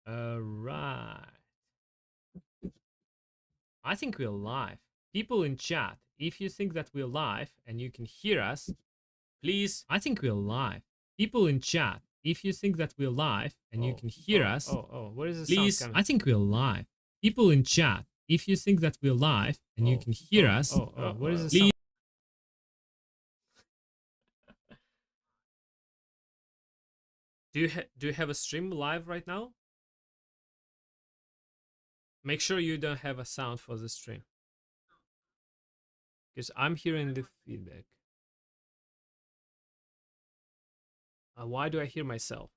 Right. I think we're live. People in chat, if you think that we're live and you can hear us, please. I think we're live. People in chat, if you think that we're live and you can hear us, where is the sound Please. coming? I think we're live. People in chat, if you think that we're live and you can hear us, Where is the please. sound? Do you have a stream live right now? Make sure you don't have a sound for the stream because I'm hearing the feedback. Why do I hear myself?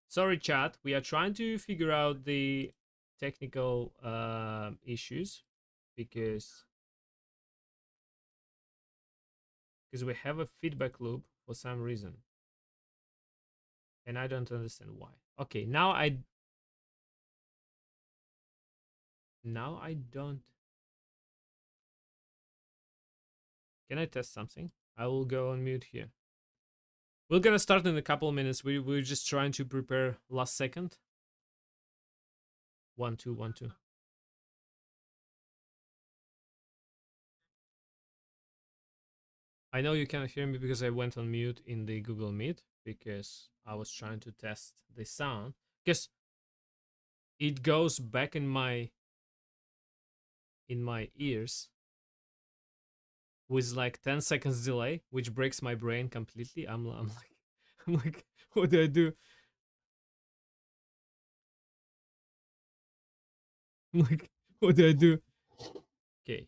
Sorry, chat. We are trying to figure out the technical issues because we have a feedback loop for some reason, and I don't understand why. Okay, now I don't. Can I test something? I will go on mute here. We're gonna start in a couple of minutes. We're just trying to prepare last second. 1 2 1 2. I know you cannot hear me because I went on mute in the Google Meet because I was trying to test the sound because it goes back in my ears with like 10 seconds delay, which breaks my brain completely. I'm like I'm like, what do I do? I'm like, what do I do? Okay,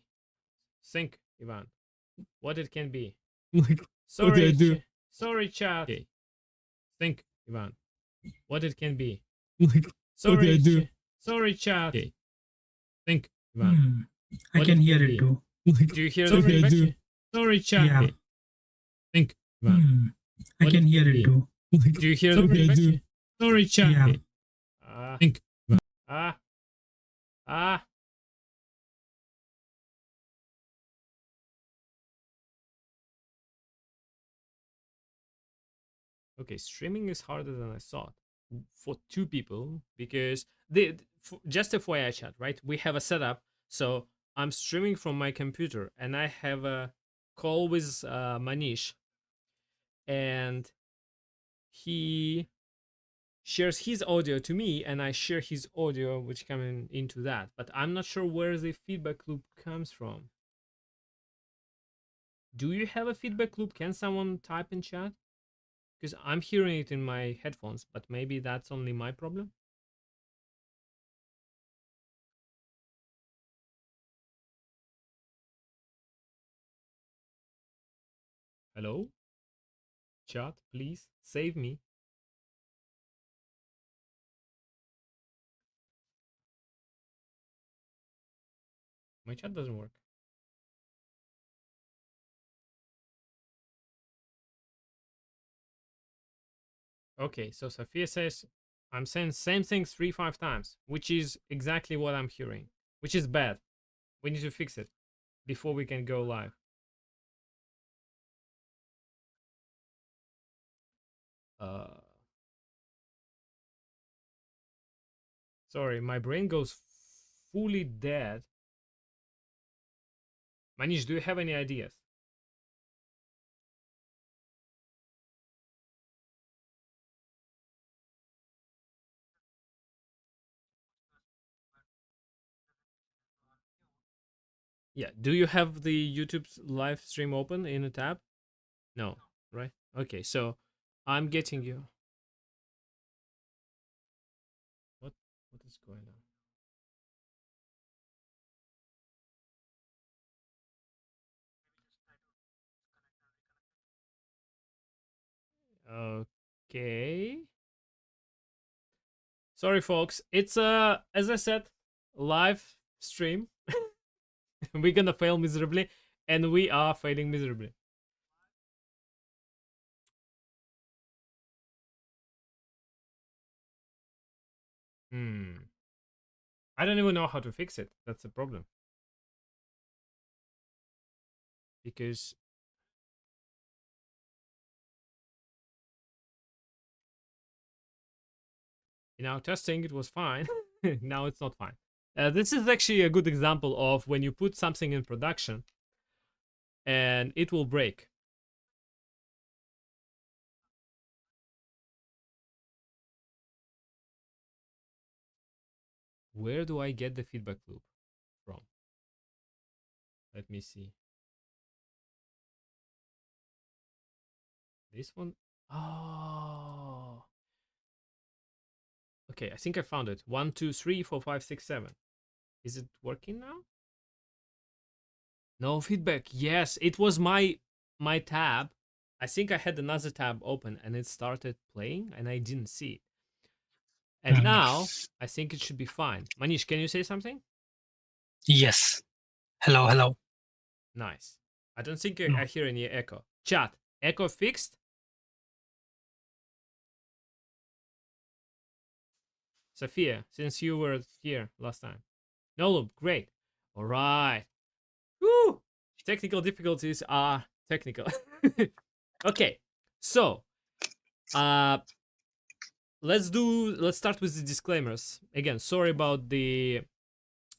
think, Ivan. What it can be? I'm like, what do I Sorry, do? Sorry, chat. Okay, think, Ivan. What it can be? I'm like, what do I sorry, do? Sorry, chat. Okay, think, Ivan. Hmm. I What can it hear can it be? too. Do you hear the Sorry, feedback? Sorry, chat. Yeah. Okay, think, Ivan. Hmm. I What can it hear can it be? too. Do you hear the Sorry, feedback? Sorry, chat. Yeah. Okay. Think, Ivan. Ah, ah. Okay, streaming is harder than I thought for two people because just a FYI chat, right? We have a setup, so I'm streaming from my computer and I have a call with Manish, and he shares his audio to me, and I share his audio, which coming into that. But I'm not sure where the feedback loop comes from. Do you have a feedback loop? Can someone type in chat? Because I'm hearing it in my headphones, but maybe that's only my problem. Hello? Chat, please save me. My chat doesn't work. Okay, so Sophia says I'm saying same thing 3-5 times, which is exactly what I'm hearing, which is bad. We need to fix it before we can go live. Uh, sorry, my brain goes fully dead. Manish, do you have any ideas? Yeah. Do you have the YouTube's live stream open in a tab? No, right? Okay, so I'm getting you. What what is going on? Okay. Sorry, folks. It's as I said, live stream. We're gonna fail miserably, and we are failing miserably. Hmm. I don't even know how to fix it. That's the problem. Because In our testing, it was fine. Now it's not fine. This is actually a good example of when you put something in production and it will break. Where do I get the feedback loop from? Let me see. This one? Oh. Okay, I think I found it. 1, 2, 3, 4, 5, 6, 7. Is it working now? No feedback. Yes, it was my tab. I think I had another tab open and it started playing and I didn't see it. And Mhm. now I think it should be fine. Manish, can you say something? Yes. Hello, hello. Nice. I don't think No. I hear any echo. Chat, echo fixed? Sophia, since you were here last time. No loop, great. All right. Woo! Technical difficulties are technical. Okay, so uh, let's start with the disclaimers. Again, sorry about the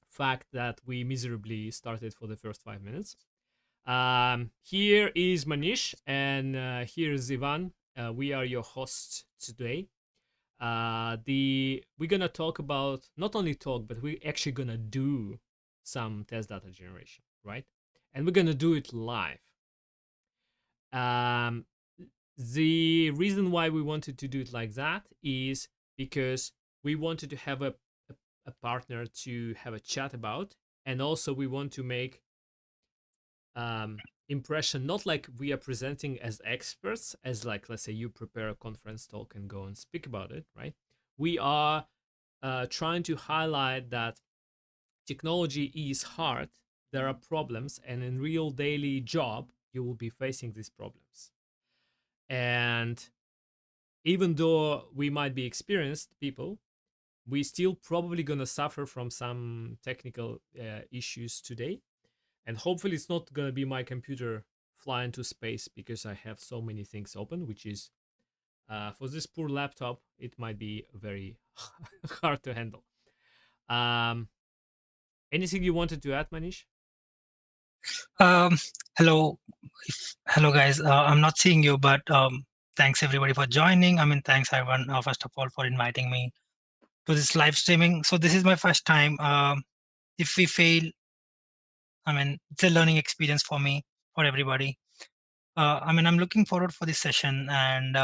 fact that we miserably started for the first 5 minutes. Here is Manish, and here is Ivan. We are your hosts today. We're gonna talk about, not only talk, but we're actually gonna do some test data generation, right? And we're gonna do it live. Um, the reason why we wanted to do it like that is because we wanted to have a partner to have a chat about, and also we want to make impression not like we are presenting as experts, as like, let's say you prepare a conference talk and go and speak about it, right? We are trying to highlight that technology is hard, there are problems, and in real daily job you will be facing these problems. And even though we might be experienced people, we still probably gonna suffer from some technical issues today. And hopefully it's not gonna be my computer fly into space because I have so many things open, which is for this poor laptop, it might be very hard to handle. Um, Anything you wanted to add, Manish? Um, hello, hello, guys. I'm not seeing you, but thanks everybody for joining. I mean, thanks everyone, first of all, for inviting me to this live streaming. So this is my first time. If we fail, I mean, it's a learning experience for me, for everybody. I mean, I'm looking forward for this session, and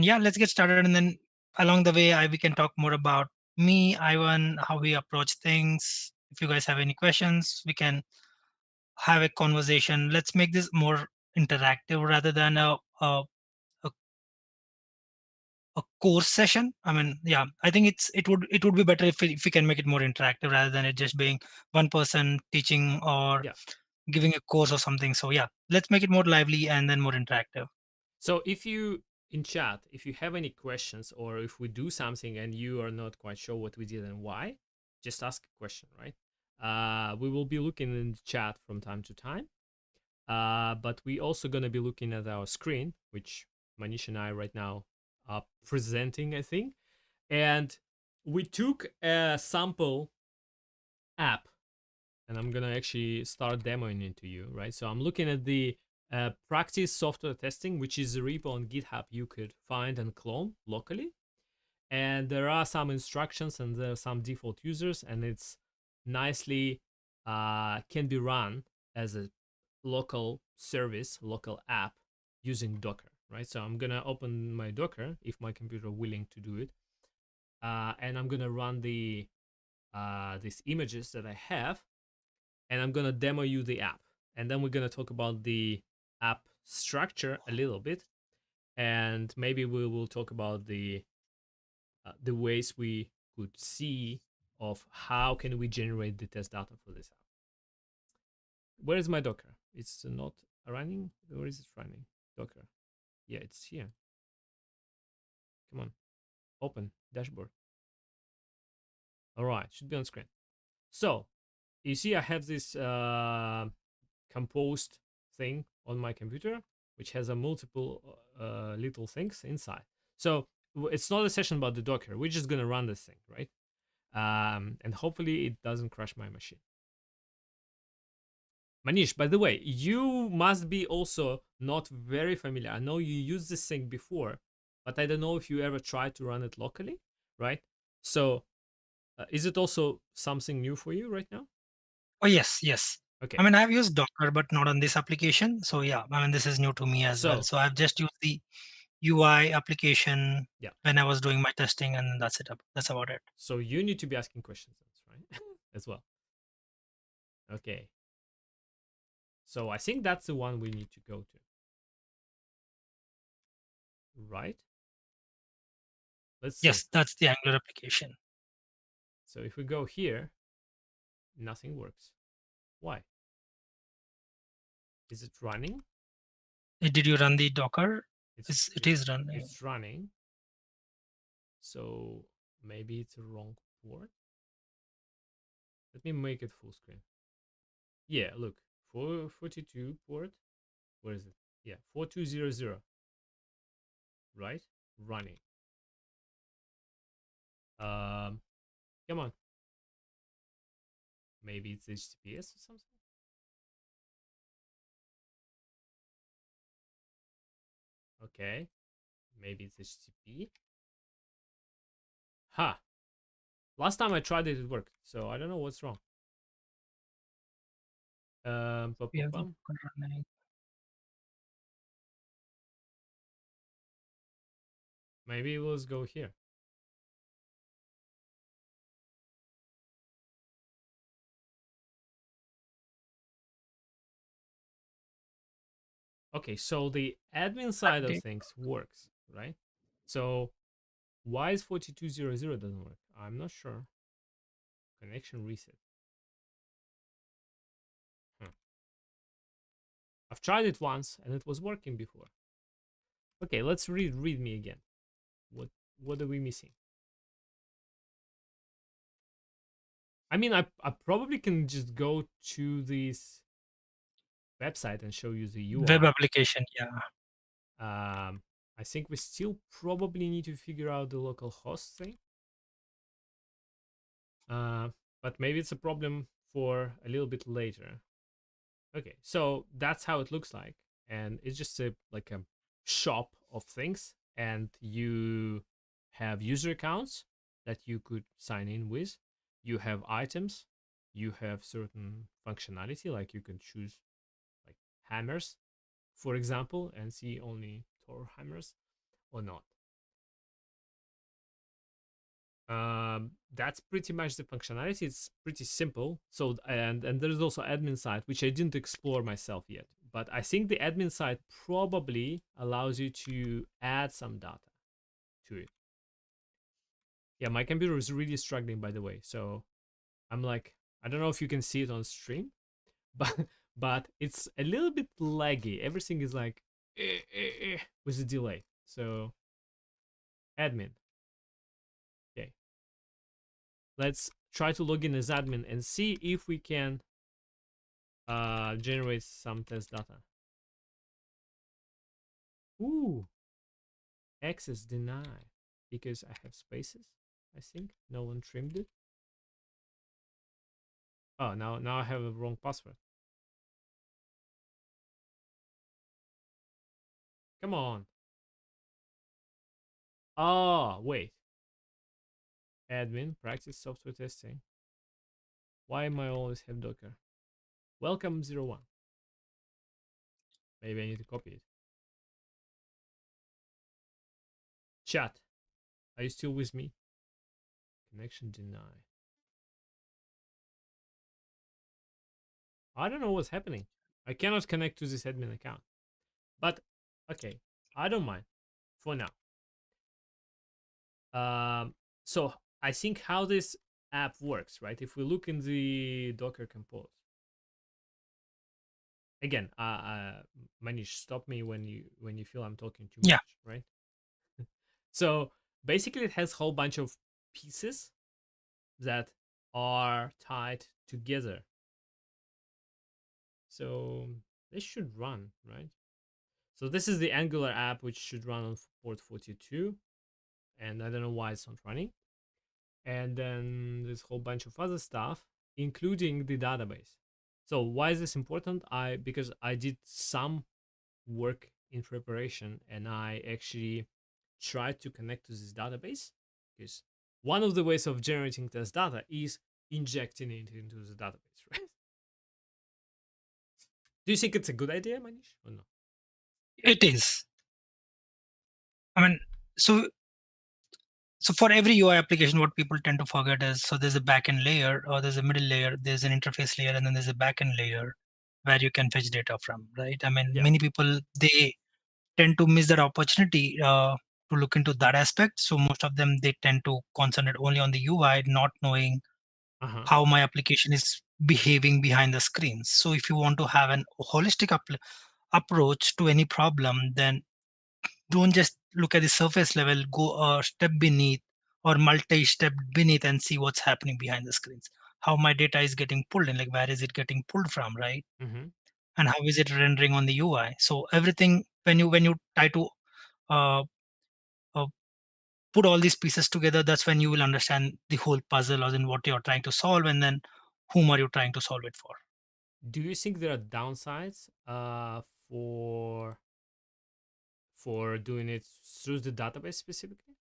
yeah, let's get started. And then along the way, we can talk more about me, Ivan, how we approach things. If you guys have any questions, we can have a conversation. Let's make this more interactive rather than a, a course session. I mean, yeah, I think it would be better if we can make it more interactive rather than it just being one person teaching or Yeah. giving a course or something. So yeah, let's make it more lively and then more interactive. So if you in chat, if you have any questions or if we do something and you are not quite sure what we did and why, just ask a question, right? We will be looking in the chat from time to time. But we also gonna be looking at our screen, which Manish and I right now are presenting, I think. And we took a sample app, and I'm gonna actually start demoing it to you, right? So I'm looking at the practice software testing, which is a repo on GitHub you could find and clone locally. And there are some instructions and there are some default users, and it's nicely can be run as a local service, local app using Docker, right? So I'm gonna open my Docker if my computer willing to do it, and I'm gonna run these images that I have, and I'm gonna demo you the app, and then we're gonna talk about the app structure a little bit, and maybe we will talk about the ways we could see of how can we generate the test data for this app. Where is my Docker? It's not running. Where is it running? Docker. Yeah, it's here. Come on, open dashboard. All right, should be on screen. So you see, I have this composed thing on my computer, which has a multiple little things inside. So it's not a session about the Docker. We're just gonna run this thing, right? And hopefully it doesn't crash my machine. Manish, by the way, you must be also not very familiar. I know you used this thing before, but I don't know if you ever tried to run it locally, right? So, is it also something new for you right now? Oh, yes, yes. I Okay, mean, I've used Docker, but not on this application. So yeah, I mean, this is new to me as well. so So I've just used the UI application yeah, when I was doing my testing, and that's it. That's about it. so you need to be asking questions, right? As well. Okay, so I think that's the one we need to go to, right? Let's see. Yes, that's the Angular application. So if we go here, nothing works. Why? Is it running? Did you run the Docker? It's It it's is running. it's running. So maybe it's a wrong port. Let me make it full screen. Yeah, look, 442 port. Where is it? Yeah, 4200. Right, running. Um, Come on. Maybe it's HTTPS or something. Okay, maybe it's HTTP. Ha! Last time I tried it, it worked. So I don't know what's wrong. Pum, We pum, have the pum. Docker running. Maybe let's go here. Okay, so the admin side of Update. things works, right? So why is 4200 doesn't work? I'm not sure. Connection reset. Huh. I've tried it once and it was working before. Okay, let's read me again. What what are we missing? I mean, I probably can just go to this website and show you the Web UI. application. Yeah. I think we still probably need to figure out the local host thing. Uh, but maybe it's a problem for a little bit later. Okay, so that's how it looks like, and it's just a like a shop of things, and you have user accounts that you could sign in with. You have items, you have certain functionality, like you can choose like hammers, for example, and see only Thor hammers or not. That's pretty much the functionality. It's pretty simple. So and there's also admin side, which I didn't explore myself yet. But I think the admin side probably allows you to add some data to it. Yeah, my computer is really struggling, by the way. So I'm like, I don't know if you can see it on stream, but it's a little bit laggy. Everything is like with a delay. So admin. Okay, let's try to log in as admin and see if we can generate some test data. Ooh, access denied because I have spaces. I think no one trimmed it. Oh, now I have a wrong password. Come on. Oh, wait. Admin practice software testing. Why am I always have Docker? Welcome 01. Maybe I need to copy it. Chat. Are you still with me? Connection denied. I don't know what's happening. I cannot connect to this admin account. But okay, I don't mind for now. So I think how this app works, right? If we look in the Docker Compose, again, Manish, stop me when you feel I'm talking too Yeah. much, right? So basically, it has a whole bunch of pieces that are tied together. So this should run, right? So this is the Angular app, which should run on port 42. and I don't know why it's not running. And then there's a whole bunch of other stuff, including the database. So why is this important? I Because I did some work in preparation, and I actually tried to connect to this database, because one of the ways of generating test data is injecting it into the database, right? Do you think it's a good idea, Manish, or no? It is. I mean, so so for every UI application, what people tend to forget is, so there's a backend layer, or there's a middle layer, there's an interface layer, and then there's a backend layer where you can fetch data from, right? I mean, Yeah. many people, they tend to miss that opportunity to look into that aspect. So most of them, they tend to concentrate only on the UI, not knowing Uh huh. how my application is behaving behind the screens. So if you want to have an holistic approach to any problem, then don't just look at the surface level, go a step beneath or multi-step beneath and see what's happening behind the screens. How my data is getting pulled in, like where is it getting pulled from, right? Mm-hmm. And how is it rendering on the UI? So everything, when you try to uh, uh, put all these pieces together, that's when you will understand the whole puzzle, as in what you're trying to solve, and then whom are you trying to solve it for. Do you think there are downsides for doing it through the database specifically?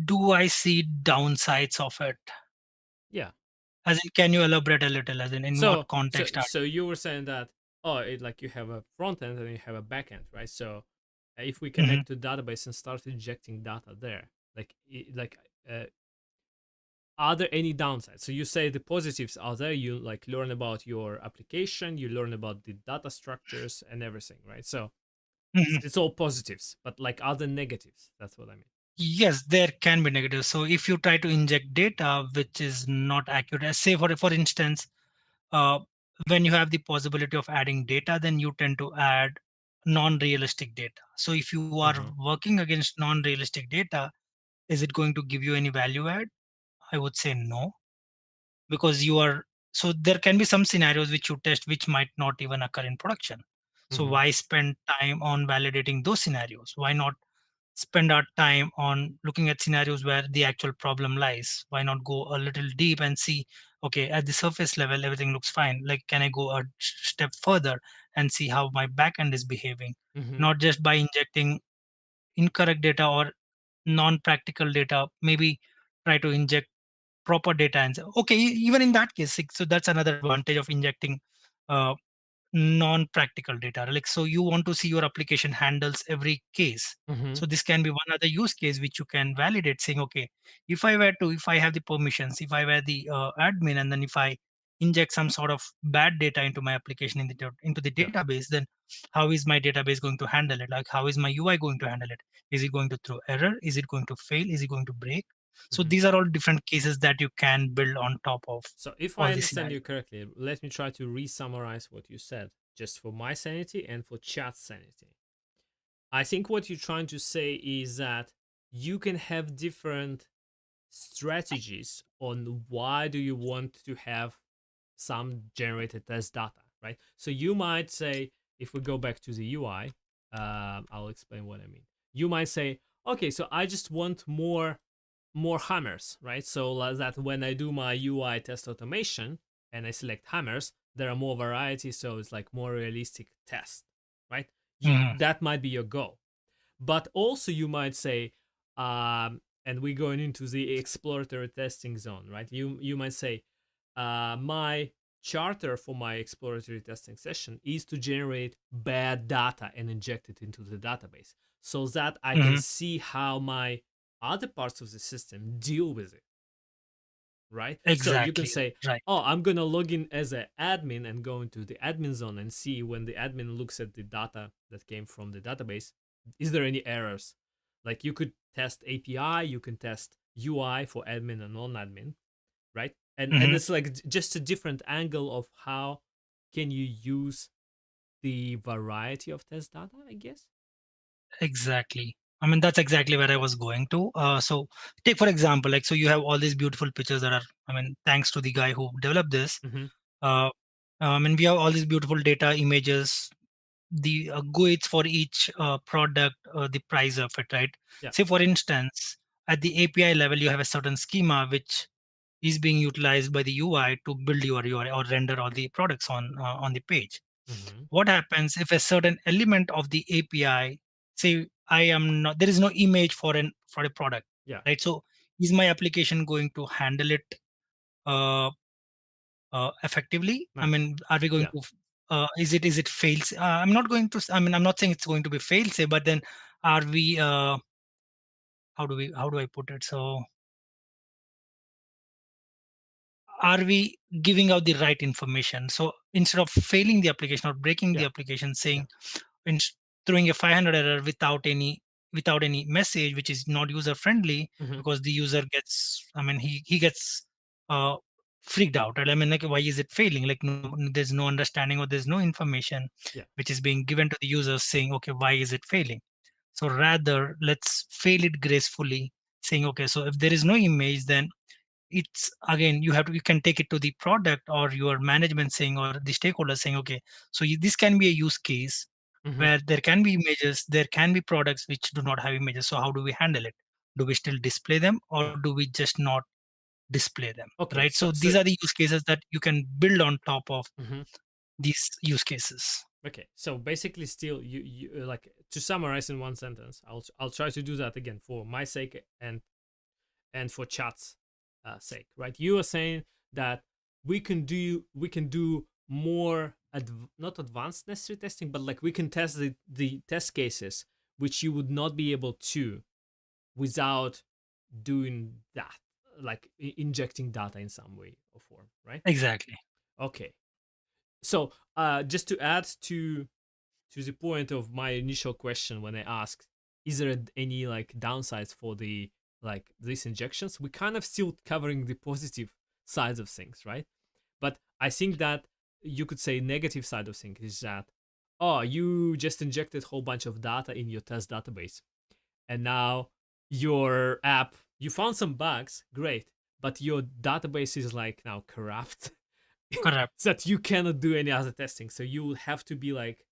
Do I see downsides of it? Yeah. As in, can you elaborate a little, as in what So context are so you were saying that, oh, like you have a front end and you have a back end, right? So if we you? connect to database and start injecting data there, like uh, are there any downsides? So you say the positives are there. You like learn about your application, you learn about the data structures and everything, right? So Mhm. it's all positives, but like are there negatives? That's what I mean. Yes, there can be negative. So if you try to inject data which is not accurate, say for instance, uh, when you have the possibility of adding data, then you tend to add non-realistic data. So if you are Mm-hmm. working against non-realistic data, is it going to give you any value add? I would say no, because you are, so there can be some scenarios which you test which might not even occur in production. So Mm-hmm. why spend time on validating those scenarios? Why not spend our time on looking at scenarios where the actual problem lies? Why not go a little deep and see, okay, at the surface level, everything looks fine. Like, can I go a step further and see how my backend is behaving? Mm-hmm. Not just by injecting incorrect data or non-practical data, maybe try to inject proper data and say, okay, even in that case, so that's another advantage of injecting uh, non-practical data. Like, so you want to see your application handles every case. Mm-hmm. So this can be one other use case which you can validate, saying, okay, if I have the permissions, if I were the admin, and then if I inject some sort of bad data into my application into the Yeah. database, then how is my database going to handle it? Like, how is my UI going to handle it? Is it going to throw error? Is it going to fail? Is it going to break? So Mm-hmm. these are all different cases that you can build on top of So if I all these understand scenarios. you correctly, let me try to re-summarize what you said, just for my sanity and for chat sanity. I think what you're trying to say is that you can have different strategies on why do you want to have some generated test data, right? So you might say, if we go back to the UI, I'll explain what I mean. You might say, okay, so I just want more hammers, right? So that when I do my UI test automation and I select hammers, there are more variety, so it's like more realistic test, right? Mhm, That might be your goal. But also you might say, and we're going into the exploratory testing zone, right? You might say, my charter for my exploratory testing session is to generate bad data and inject it into the database so that I can mhm. see how my other parts of the system deal with it, right? So you can Exactly. say, Right. oh, I'm gonna log in as an admin and go into the admin zone and see when the admin looks at the data that came from the database, is there any errors? Like you could test API, you can test UI for admin and non-admin, right? And Mhm. it's like just a different angle of how can you use the variety of test data, I guess. Exactly. I mean, that's exactly where I was going to. So take for example, like, so you have all these beautiful pictures that are, I mean, thanks to the guy who developed this. Mm-hmm. Uh, I mean, we have all these beautiful data, images, the GUIDs for each product, the price of it, right? Yeah. Say for instance, at the API level, you have a certain schema which is being utilized by the UI to build your UI or render all the products on the page. Mm-hmm. What happens if a certain element of the API, say I am not, there is no image for a product, Yeah. right? So is my application going to handle it uh, effectively? I Nice. mean, are we going Yeah. to is it fails? I'm not going to. I mean, I'm not saying it's going to be fail say, but then are we? How do I put it? So are we giving out the right information? So instead of failing the application or breaking the Yeah. application, Yeah. saying in throwing a 500 error without any message, which is not user friendly, Mm-hmm. because the user gets, I mean, he gets uh, freaked out, right? I mean, like, why is it failing? Like, no, there's no understanding or there's no information Yeah. which is being given to the user saying, okay, why is it failing? So rather, let's fail it gracefully, saying, okay, so if there is no image, then it's again, you can take it to the product or your management saying, or the stakeholders saying, okay, so this can be a use case Mm-hmm. where there can be images, there can be products which do not have images. So how do we handle it? Do we still display them, or Yeah. do we just not display them? Okay. Right. So So so these are the use cases that you can build on top of mhm. these use cases. Okay. So basically, still, you like to summarize in one sentence. I'll try to do that again for my sake and for chat's sake, right? You are saying that we can do more not advanced necessary testing, but like we can test the test cases which you would not be able to without doing that, like injecting data in some way or form, right? Exactly. Okay. So just to add to the point of my initial question when I asked, is there any like downsides for the like these injections? We kind of still covering the positive sides of things, right? But I think that you could say negative side of things is that, oh, you just injected a whole bunch of data in your test database, and now your app, you found some bugs, great, but your database is like now corrupt, Correct. so that you cannot do any other testing. So you will have to be like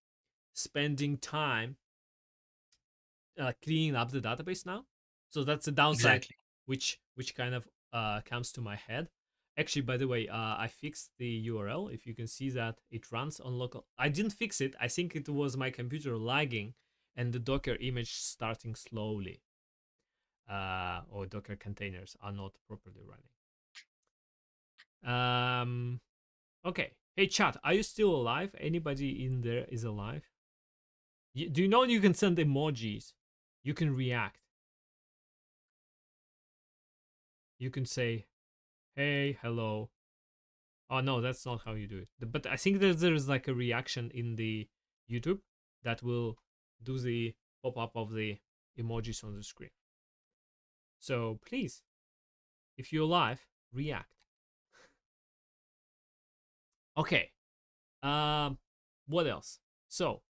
spending time cleaning up the database now. So that's a downside, Exactly. which kind of comes to my head. Actually, by the way, I fixed the URL. If you can see that it runs on local, I didn't fix it. I think it was my computer lagging and the Docker image starting slowly, or Docker containers are not properly running. Okay. Hey, chat, are you still alive? Anybody in there is alive? Do you know you can send emojis? You can react. You can say, hey, hello. Oh, no, that's not how you do it. But I think that there's like a reaction in the YouTube that will do the pop up of the emojis on the screen. So please, if you're live, react. Okay. Um, what else? So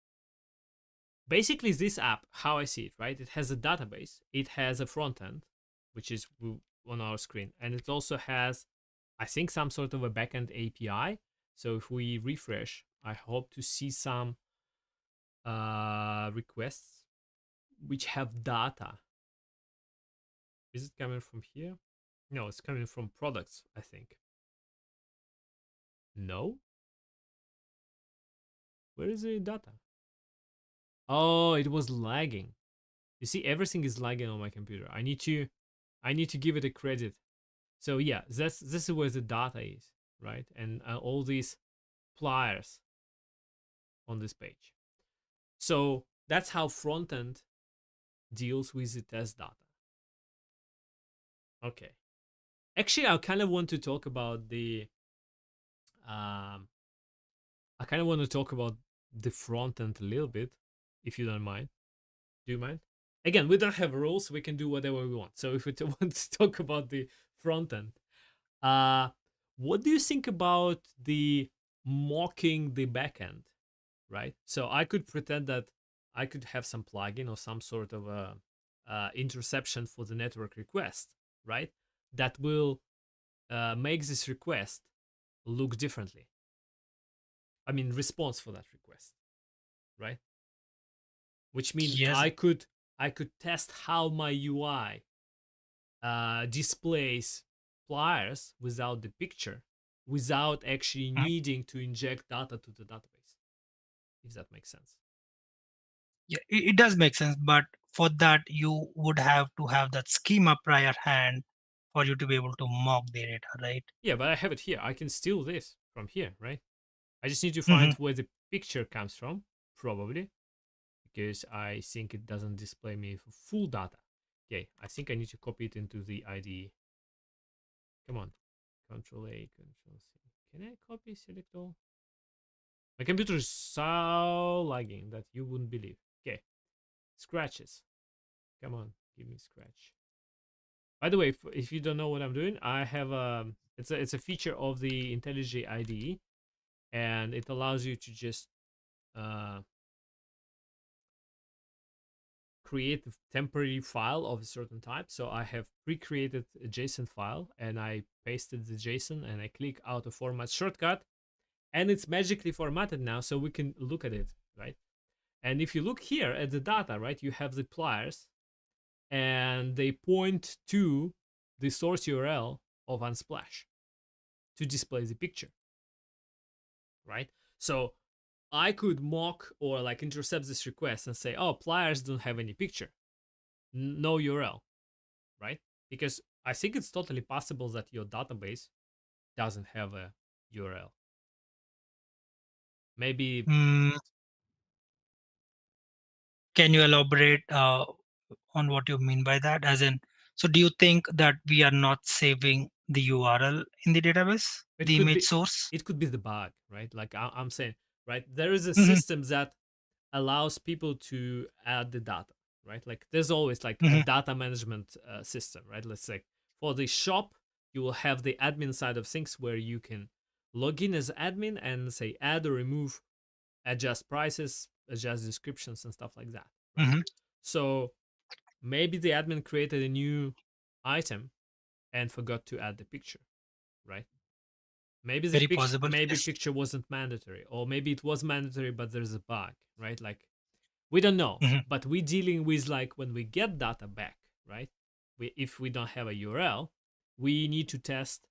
basically, this app, how I see it, right? It has a database, it has a front end, which is on our screen, and it also has, I think, some sort of a backend API. So if we refresh, I hope to see some requests which have data. Is it coming from here? No, it's coming from products, I think. No? Where is the data? Oh, it was lagging. You see, everything is lagging on my computer. I need to give it a credit. So yeah, this is where the data is, right? And all these pliers on this page. So that's how front end deals with the test data. Okay. Actually, I kind of want to talk about the um I kind of want to talk about the front end a little bit, if you don't mind. Do you mind? Again, we don't have rules. We can do whatever we want. So if we want to talk about the front end, uh, what do you think about the mocking the backend? Right. So I could pretend that I could have some plugin or some sort of a interception for the network request, right? That will make this request look differently. I mean, response for that request. right? Which means Yes. I could test how my UI displays pliers without the picture, without actually Mm. needing to inject data to the database, if that makes sense. Yeah, it does make sense, but for that you would have to have that schema prior hand for you to be able to mock the data, right? Yeah, but I have it here. I can steal this from here, right? I just need to find Hmm. where the picture comes from, probably, because I think it doesn't display me full data. Okay, I think I need to copy it into the IDE. Come on, Control A, Control C. Can I copy, select all? My computer is so lagging that you wouldn't believe. Okay, scratches. Come on, give me scratch. By the way, if you don't know what I'm doing, I have it's a feature of the IntelliJ IDE, and it allows you to just uh, create a temporary file of a certain type. So I have pre-created a JSON file, and I pasted the JSON, and I click auto format shortcut, and it's magically formatted now, so we can look at it, right? And if you look here at the data, right, you have the pliers, and they point to the source URL of Unsplash to display the picture, right? So I could mock or like intercept this request and say, oh, pliers don't have any picture, no URL, right? Because I think it's totally possible that your database doesn't have a URL. Maybe Mm, can you elaborate on what you mean by that? As in, so do you think that we are not saving the URL in the database, it the could image be source? it could be the bug, right? Like I'm saying, right? There is a Hmm. system that allows people to add the data, right? Like there's always like a Hmm. data management system, right? Let's say for the shop, you will have the admin side of things where you can log in as admin and say add or remove, adjust prices, adjust descriptions and stuff like that, right? Hmm. So maybe the admin created a new item and forgot to add the picture, right? Very possible. Maybe Yes. picture wasn't mandatory, or maybe it was mandatory but there's a bug, right? Like we don't know, Hmm. but we're dealing with like when we get data back, right? If we don't have a URL, we need to test.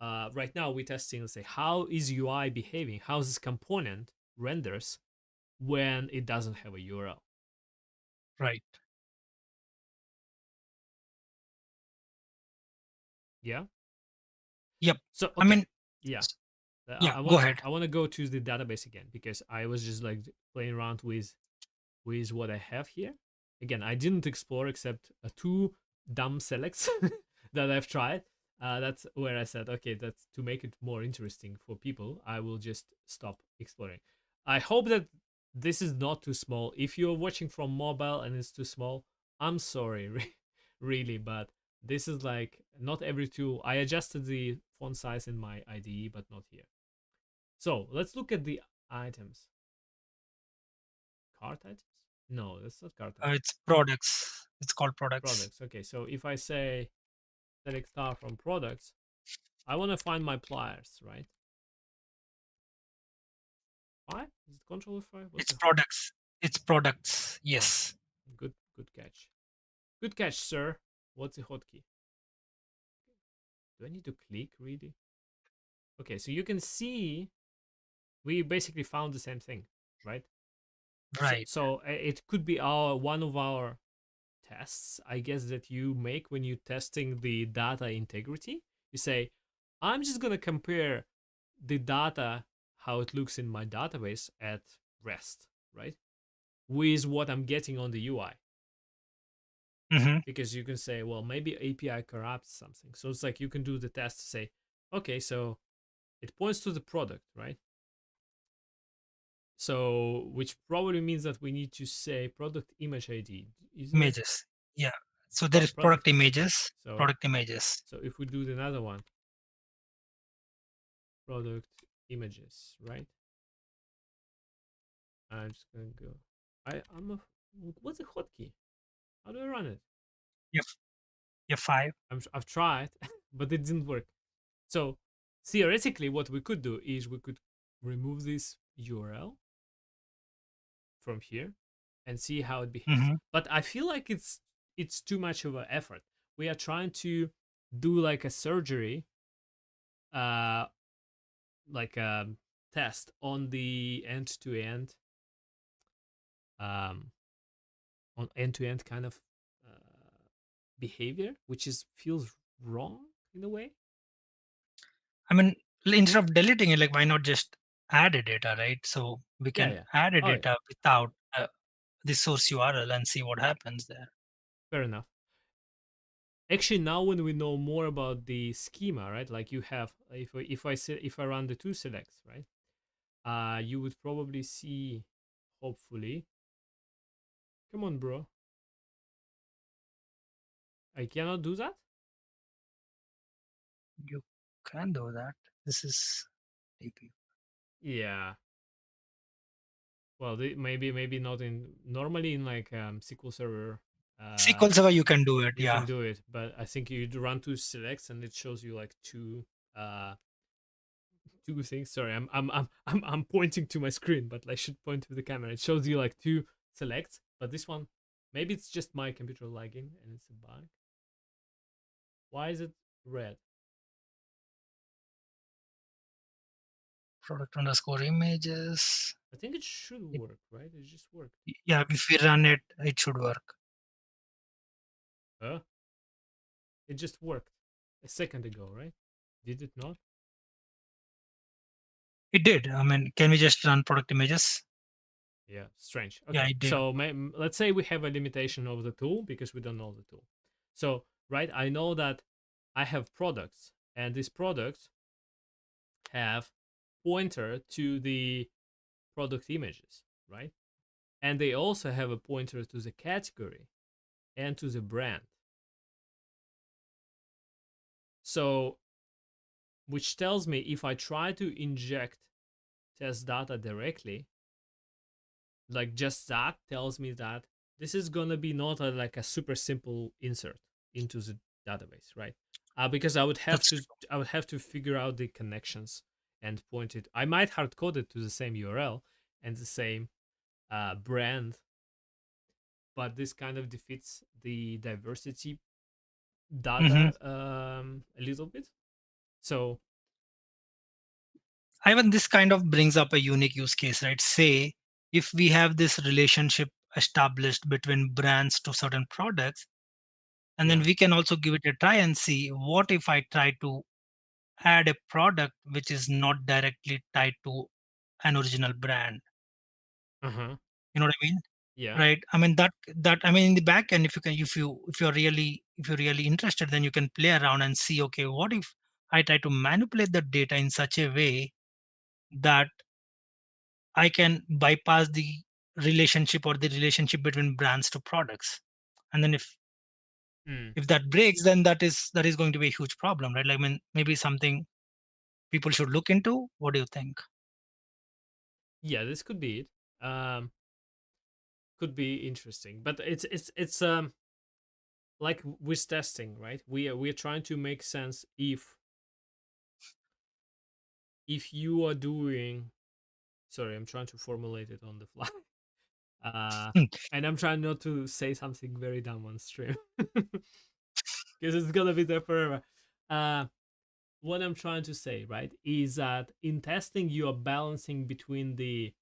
Right now, we're testing. Let's say how is UI behaving? How this component renders when it doesn't have a URL? Right. Yeah. Yep. So I okay, mean, yeah. yeah, I go want ahead. I want to go to the database again because I was just like playing around with what I have here. Again, I didn't explore except two dumb selects that I've tried. That's where I said, okay, that's to make it more interesting for people. I will just stop exploring. I hope that this is not too small. If you're watching from mobile and it's too small, I'm sorry, really, but this is like not every tool. I adjusted the font size in my IDE, but not here. So let's look at the items. Cart items? No, that's not cart items. It's products. It's called products. Products. Okay, so if I say select star from products, I want to find my pliers, right? Five? Is it control F5? What's It's the products. It's products. oh Yes. good catch. Good catch, sir. What's the hotkey? Do I need to click really? Okay, so you can see we basically found the same thing, right? Right. It could be our one of our tests, I guess, that you make when you're testing the data integrity. You say, I'm just gonna compare the data, how it looks in my database at rest, right? With what I'm getting on the UI. Hmm. Because you can say, well, maybe API corrupts something. So it's like you can do the test to say, okay, so it points to the product, right? So which probably means that we need to say product image ID, isn't it? Images. Yeah. So there is Product product okay. images. So Product images. so if we do another one, product images, right? I'm just gonna go. I'm a what's the hotkey? How do I run it? Your your five. I've tried, but it didn't work. So theoretically, what we could do is we could remove this URL from here and see how it behaves. Hmm. But I feel like it's too much of an effort. We are trying to do like a surgery, uh, like a test on the end to end, um, on end to end kind of uh, behavior, which is feels wrong in a way. I mean, instead of deleting it, like why not just add a data, right? So we Yeah, can yeah. add a Oh, yeah. data without the source URL and see what happens there. Fair enough. Actually, now when we know more about the schema, right? Like you have, if I run the two selects, right? You would probably see, hopefully. Come on, bro. I cannot do that. You can do that. This is DP. Yeah. Well, maybe not in normally in like SQL Server. SQL Server, you can do it. You Yeah. can do it, but I think you run two selects and it shows you like uh two things. Sorry, I'm pointing to my screen, but I should point to the camera. It shows you like two selects, but this one, maybe it's just my computer lagging and it's a bug. Why is it red? Product underscore images. I think it should It, work, right? It just worked. yeah, if we run it, it should work. Huh? It just worked a second ago, right? Did it not? It did. I mean, can we just run product images? Yeah, strange. Yeah, Okay, it did. so let's say we have a limitation of the tool because we don't know the tool. So, right, I know that I have products, and these products have pointer to the product images, right? And they also have a pointer to the category and to the brand. So, which tells me if I try to inject test data directly, like just that tells me that this is gonna be not like a super simple insert into the database, right? Because That's true. I would have to figure out the connections and point it. I might hard code it to the same URL and the same brand, but this kind of defeats the diversity Hmm. data a little bit. So Even this kind of brings up a unique use case, right? Say, if we have this relationship established between brands to certain products, and then yeah, we can also give it a try and see what if I try to add a product which is not directly tied to an original brand. uh huh, You know what I mean? yeah, Right? I mean that I mean in the back end, if you can, if you're really interested, then you can play around and see, okay, what if I try to manipulate the data in such a way that I can bypass the relationship or the relationship between brands to products. And then mm. if that breaks, then that is going to be a huge problem, right? Like, I mean, maybe something people should look into. What do you think? Yeah, this could be it. Could be interesting, but it's like with testing, right? We are trying to make sense if you are doing. Sorry, I'm trying to formulate it on the fly. uh Hmm. and I'm trying not to say something very dumb on stream because it's gonna be there forever. uh what I'm trying to say, right, is that in testing you are balancing between the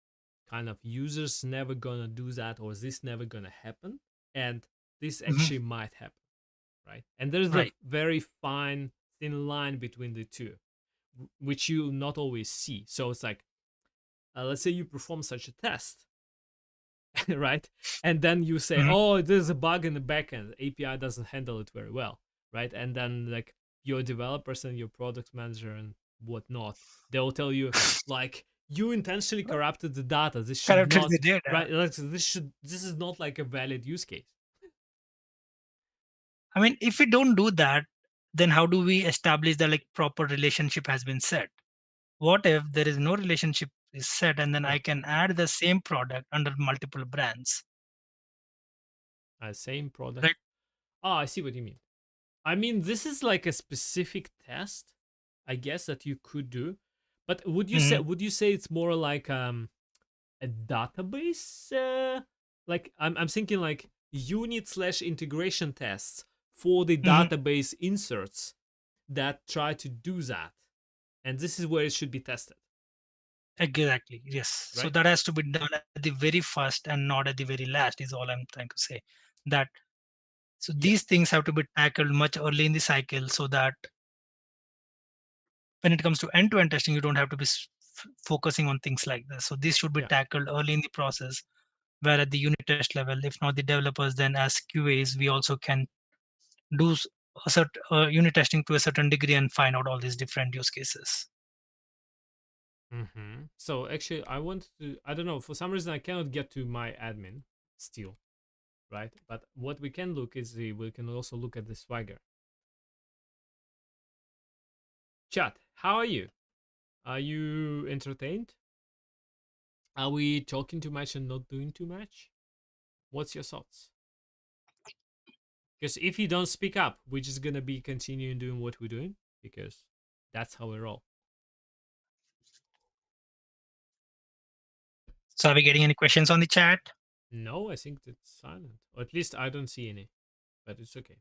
kind of users never gonna do that or this never gonna happen and this Mhm. actually might happen, right? And there's a Right. very fine thin line between the two, which you not always see. So it's like, let's say you perform such a test, right? And then you say, Mhm. oh, there's a bug in the backend. API doesn't handle it very well, right? And then like your developers and your product manager and whatnot, they'll tell you like you intentionally corrupted the data. This should Corrupted not, the data. right? Like this is not like a valid use case. I mean, if we don't do that, then how do we establish that like proper relationship has been set? What if there is no relationship is set and then I Huh. can add the same product under multiple brands? Same product. Right. Oh, I see what you mean. I mean, this is like a specific test, I guess, that you could do. But Mhm. would you say it's more like a database. Like I'm thinking like unit slash integration tests for the Mhm. database inserts that try to do that, and this is where it should be tested, Exactly. Yes. So right? that has to be done at the very first and not at the very last, is all I'm trying to say. That so Yeah. these things have to be tackled much early in the cycle so that when it comes to end-to-end testing, you don't have to be focusing on things like this. So this should be Yeah. tackled early in the process, where at the unit test level, if not the developers, then as QAs, we also can do a certain unit testing to a certain degree and find out all these different use cases. So actually, I want to. I don't know. For some reason, I cannot get to my admin still, right? But what we can look is we can also look at the Swagger chat. How are you? Are you entertained? Are we talking too much and not doing too much? What's your thoughts? Because if you don't speak up, we're just gonna be continuing doing what we're doing because that's how we roll. So are we getting any questions on the chat? No, I think that's silent, or at least I don't see any, but it's okay.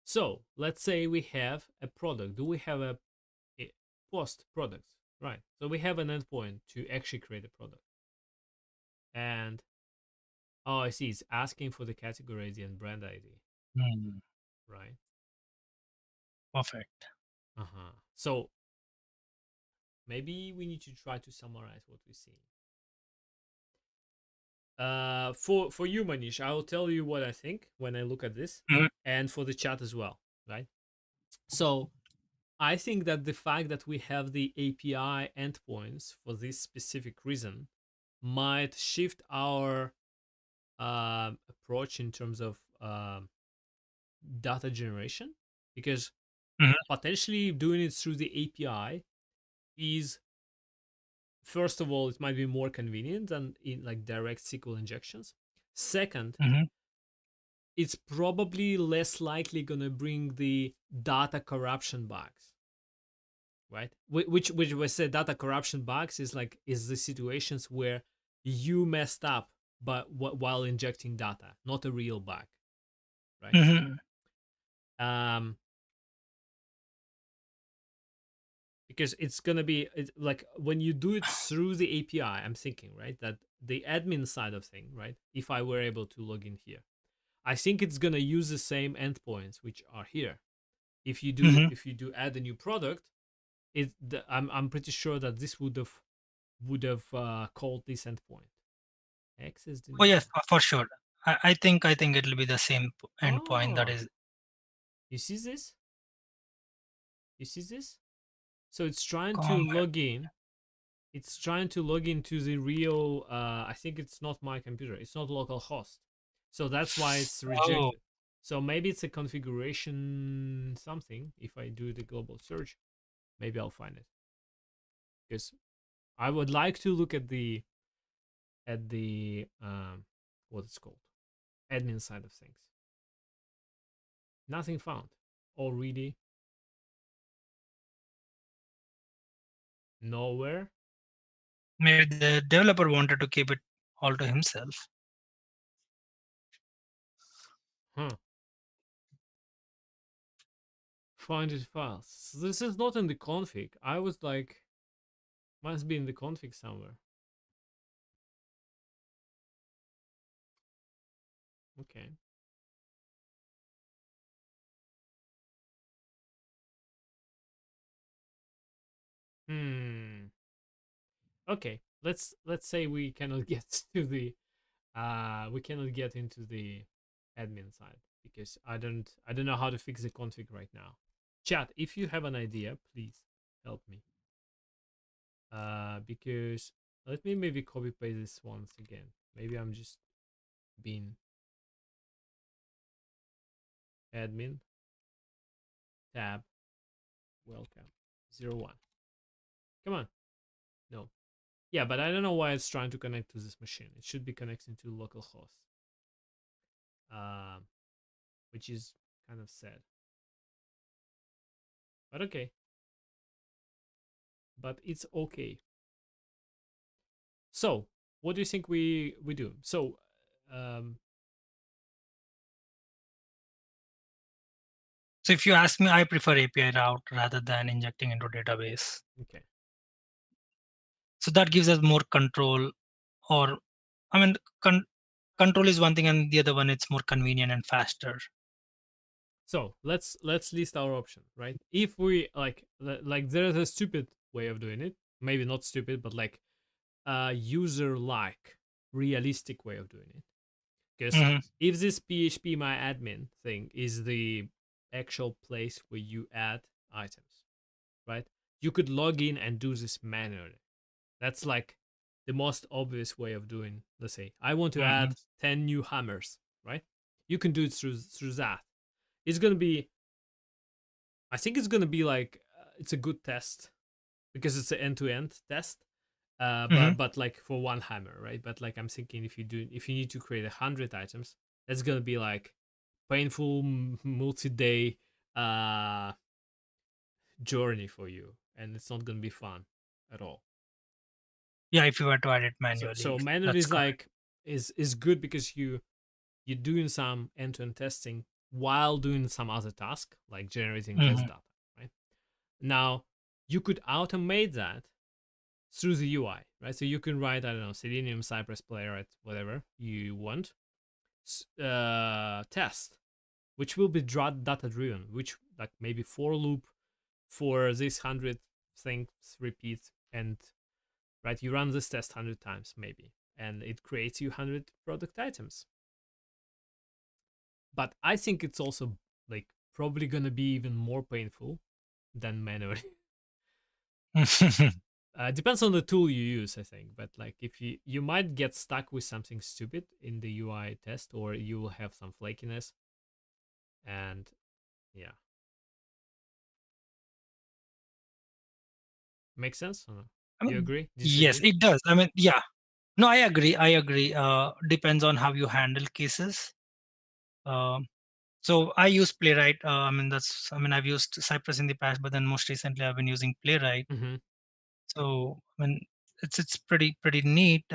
So let's say we have a product. Do we have a post product? Right. So we have an endpoint to actually create a product. And oh, I see. It's asking for the category ID and brand ID. Hmm, Right. perfect. Uh huh. So maybe we need to try to summarize what we see. For you, Manish, I will tell you what I think when I look at this, Mhm, and for the chat as well. Right. So I think that the fact that we have the API endpoints for this specific reason might shift our approach in terms of data generation, because mhm, potentially doing it through the API is, first of all, it might be more convenient than in like direct SQL injections. Second, mhm, it's probably less likely gonna bring the data corruption bugs, right? Which we said data corruption bugs is like is the situations where you messed up but while injecting data, not a real bug, right? mhm, Um, because it's gonna be like when you do it through the API. I'm thinking, right, that the admin side of thing, right? If I were able to log in here, I think it's gonna use the same endpoints which are here. mhm. If you do add a new product, I'm pretty sure that this would have called this endpoint. Access Oh yes, denied. for sure. I think it'll be the same endpoint that Oh, is. you see this? You see this? So it's trying to Com- log in. It's trying to log into the real. I think it's not my computer. It's not localhost. So that's why it's Oh, rejected. So maybe it's a configuration something. If I do the global search, maybe I'll find it. Because I would like to look at the what it's called, admin side of things. Nothing found. Already nowhere. maybe the developer wanted to keep it all to himself. Huh. Find it files. This is not in the config. I was like, must be in the config somewhere. Okay. Hmm. Okay. Let's say we cannot get to the we cannot get into the admin side because I don't know how to fix the config right now. Chat, if you have an idea, please help me. Because let me maybe copy paste this once again. Maybe I'm just being admin tab welcome 01. Come on. No. Yeah, but I don't know why it's trying to connect to this machine. It should be connecting to localhost, um, which is kind of sad. But okay. But it's okay. So, what do you think we do? So, um, So if you ask me, I prefer API route rather than injecting into database. okay. So that gives us more control, or I mean, control is one thing, and the other one it's more convenient and faster. So let's list our option, right? If we like there's a stupid way of doing it, maybe not stupid, but like a user like realistic way of doing it. Because Hmm. if this PHP my admin thing is the actual place where you add items, right? You could log in and do this manually. That's like the most obvious way of doing. Let's say I want to Hmm. add 10 new hammers, right? You can do it through that. It's gonna be. I think it's gonna be like it's a good test because it's an end-to-end test. Hmm. But like for one hammer, right? But like I'm thinking if you need to create 100 items, that's gonna be like painful multi-day uh journey for you, and it's not gonna be fun at all. Yeah, if you were to add it So manually, manual that's is correct. like is good because you're doing some end-to-end testing while doing some other task like generating test Hmm. data, right? Now you could automate that through the UI, right? So you can write, I don't know, Selenium, Cypress, Playwright, whatever you want, test, which will be data driven, which like maybe for loop for this 100 things repeat, and right, you run this test 100 times maybe, and it creates you 100 product items. But I think it's also like probably gonna be even more painful than manually. Depends on the tool you use, I think. But like, if you might get stuck with something stupid in the UI test, or you will have some flakiness, and yeah, make sense? Or no? I You mean, agree? yes, Disagree? it does. I mean, yeah. No, I agree. I agree. Depends on how you handle cases. Um, so I use Playwright. I mean, I mean, I've used Cypress in the past, but then most recently I've been using Playwright. Mm-hmm. So I mean, it's pretty neat.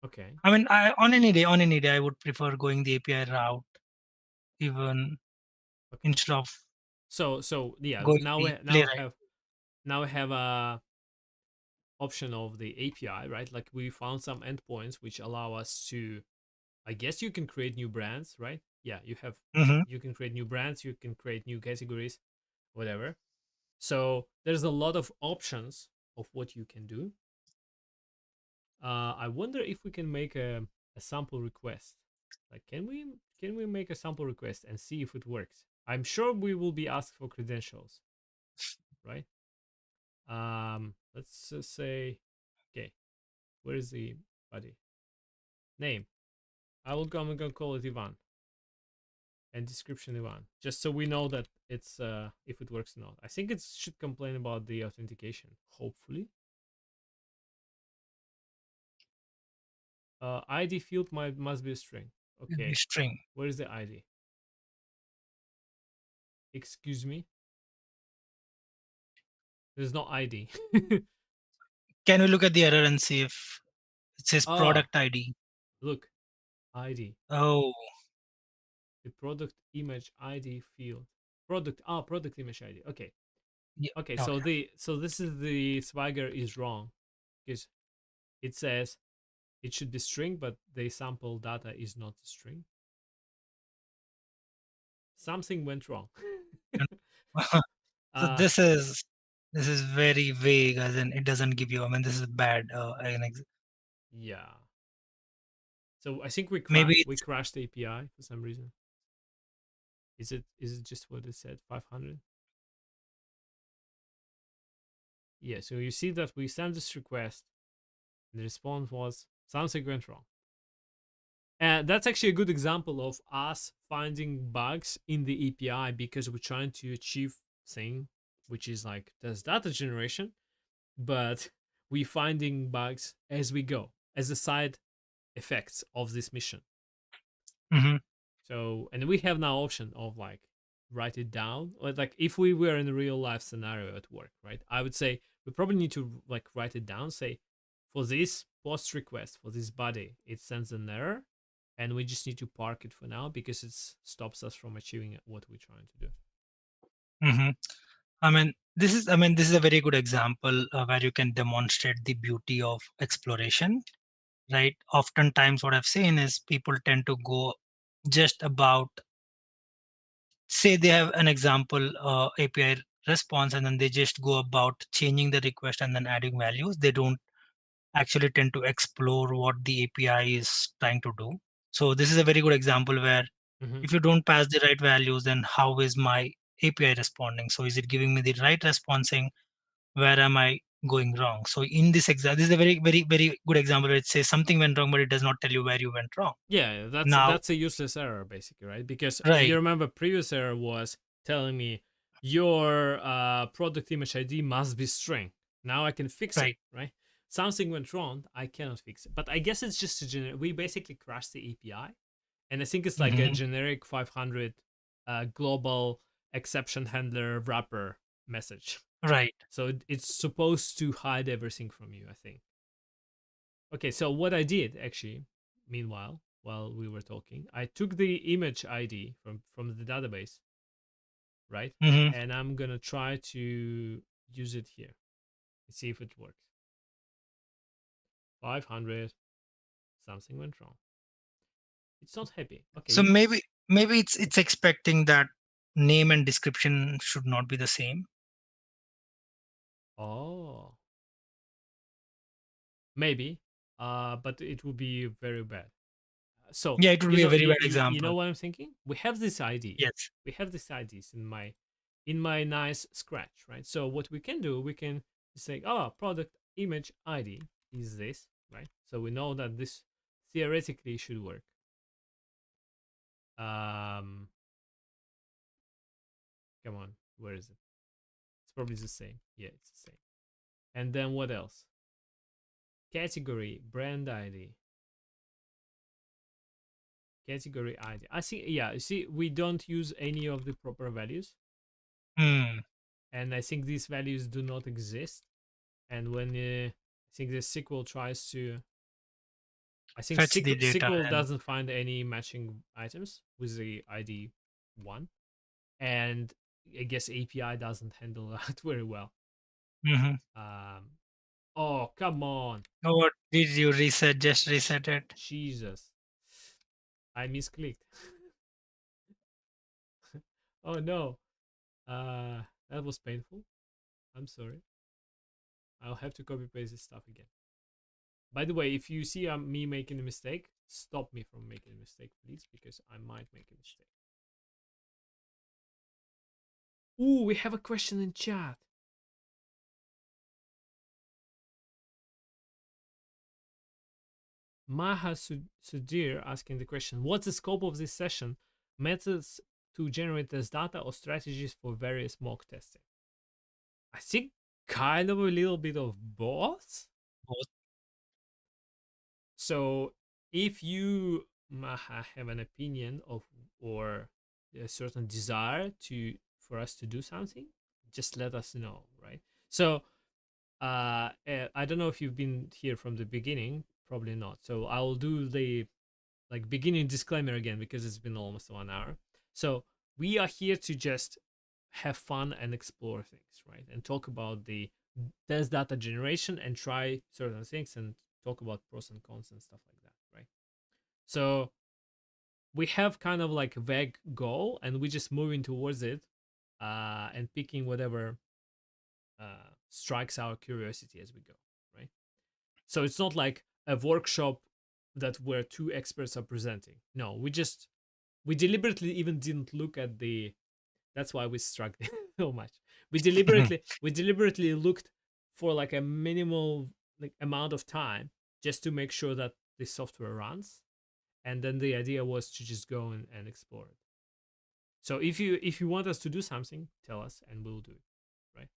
Okay. I mean, on any day, I would prefer going the API route even Okay. instead of So yeah, going now the we now Playwright. have now we have a option of the API, right? Like we found some endpoints which allow us to, I guess you can create new brands, right? Yeah, Hmm. you can create new brands, you can create new categories, whatever. So there's a lot of options of what you can do. I wonder if we can make a sample request. Like, can we make a sample request and see if it works? I'm sure we will be asked for credentials, right? Let's just say, okay, where is the body name? I'm gonna call it Ivan, and description Ivan, just so we know that it's if it works or not. I think it should complain about the authentication. Hopefully, ID field must be a string. The Okay, string. where is the ID? Excuse me, there's no ID. Can we look at the error and see if it says Ah, product ID? look, ID, Oh, the product image ID field. Product image ID. Okay, yeah. okay. Okay. So this is the Swagger is wrong because it says it should be string, but the sample data is not a string. Something went wrong. So uh, this is very vague, as in it doesn't give you. I mean, this is bad. yeah. So I think Maybe we it's, crashed the API for some reason. Is it just what it said 500? Yeah. So you see that we sent this request, and the response was something went wrong. And that's actually a good example of us finding bugs in the API because we're trying to achieve thing, which is like there's data generation, but we finding bugs as we go as a side effects of this mission. mhm. So, and we have now option of like write it down, or like if we were in a real life scenario at work, right? I would say we probably need to like write it down, say for this post request for this body, it sends an error, and we just need to park it for now because it stops us from achieving what we're trying to do. Hmm. I mean, this is a very good example where you can demonstrate the beauty of exploration, right? Oftentimes, what I've seen is people tend to go just about, say, they have an example API response, and then they just go about changing the request and then adding values. They don't actually tend to explore what the API is trying to do. So this is a very good example where Mm-hmm. if you don't pass the right values, then how is my API responding? So is it giving me the right responsing? Where am I going wrong? So in this example, this is a very, very, very good example where it says something went wrong, but it does not tell you where you went wrong. Yeah, Now, that's a useless error basically, right? Because you right, remember previous error was telling me your product image ID must be string. Now I can fix it, right. right? Something went wrong, I cannot fix it. But I guess it's just a we basically crashed the API, and I think it's like a Hmm. generic 500 global exception handler wrapper message. Right. So it's supposed to hide everything from you, I think. Okay, so what I did actually, meanwhile, while we were talking, I took the image ID from the database, right? Hmm. And I'm gonna try to use it here and see if it works. 500, something went wrong. It's not happy. Okay, So you. maybe it's expecting that name and description should not be the same. Oh, maybe. But it would be very bad. So Yeah, it would you be a know, very bad you know example. what I'm thinking. We have this ID. Yes. We have these IDs in my nice scratch, right? So what we can do, we can say, oh, product image ID is this, right? So we know that this theoretically should work. Um, come on, where is it? It's probably the same. Yeah, it's the same. And then what else? Category, brand ID, category ID. I see. Yeah, you see, we don't use any of the proper values, Hmm. and I think these values do not exist. And when I think the SQL tries to, I think Fetch the data SQL and. doesn't find any matching items with the ID one, and I guess API doesn't handle that very well. Mhm. Um, oh come on, Oh, what did you reset? Just reset it. Jesus, I misclicked. Oh no, that was painful. I'm sorry. I'll have to copy paste this stuff again. By the way, if you see me making a mistake, stop me from making a mistake, please, because I might make a mistake. Ooh, we have a question in chat. Maha Sudhir asking the question: what's the scope of this session? Methods to generate test data or strategies for various mock testing? I think kind of a little bit of both. Both. So if you Maha have an opinion of or a certain desire to for us to do something, just let us know, right? So I don't know if you've been here from the beginning, probably not. So I'll do the like beginning disclaimer again because it's been almost 1 hour. So we are here to just have fun and explore things, right? And talk about the test data generation and try certain things and talk about pros and cons and stuff like that, right? So we have kind of like a vague goal and we just moving towards it and picking whatever strikes our curiosity as we go, right? So it's not like a workshop that where two experts are presenting. No, we deliberately even didn't look at the. That's why we struck so much. We deliberately looked for like a minimal like amount of time just to make sure that the software runs, and then the idea was to just go and explore it. So if you want us to do something, tell us and we'll do it, right?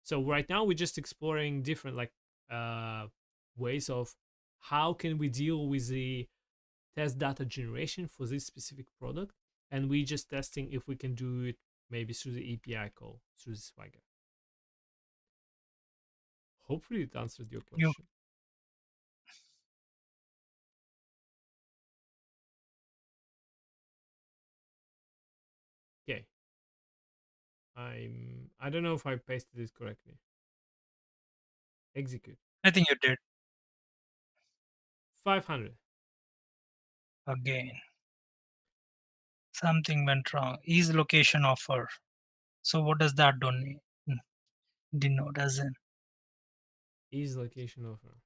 So right now we're just exploring different like uh ways of how can we deal with the test data generation for this specific product, and we just testing if we can do it maybe through the API call through the Swagger. Hopefully it answered your You question. Okay, I don't know if I pasted this correctly. Execute. I think you did 500. again. Something went wrong. Is location offer. So what does that denote as in? Is location offer.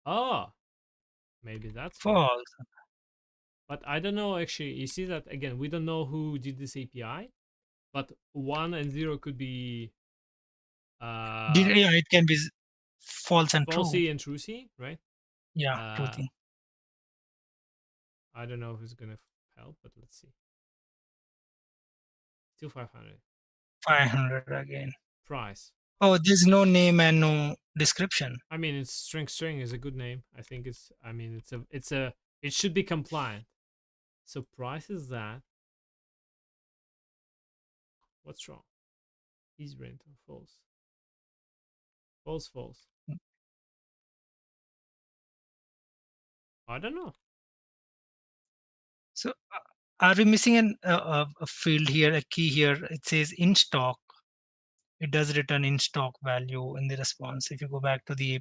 Oh, maybe that's why. False. But I don't know actually. You see that again, we don't know who did this API, but 1 and 0 could be uh Yeah, it can be false and true. falsy and trucy, right? Yeah, Uh truthy. I don't know who's gonna help, but let's see. Still 500. 500 again. Price. Oh, there's no name and no description. I mean, it's string is a good name. I think it's. I mean, it's a. It should be compliant. So price is that. What's wrong? Is rental false. False, false. I don't know. So are we missing a field here, a key here? It says in stock. It does return in stock value in the response. If you go back to the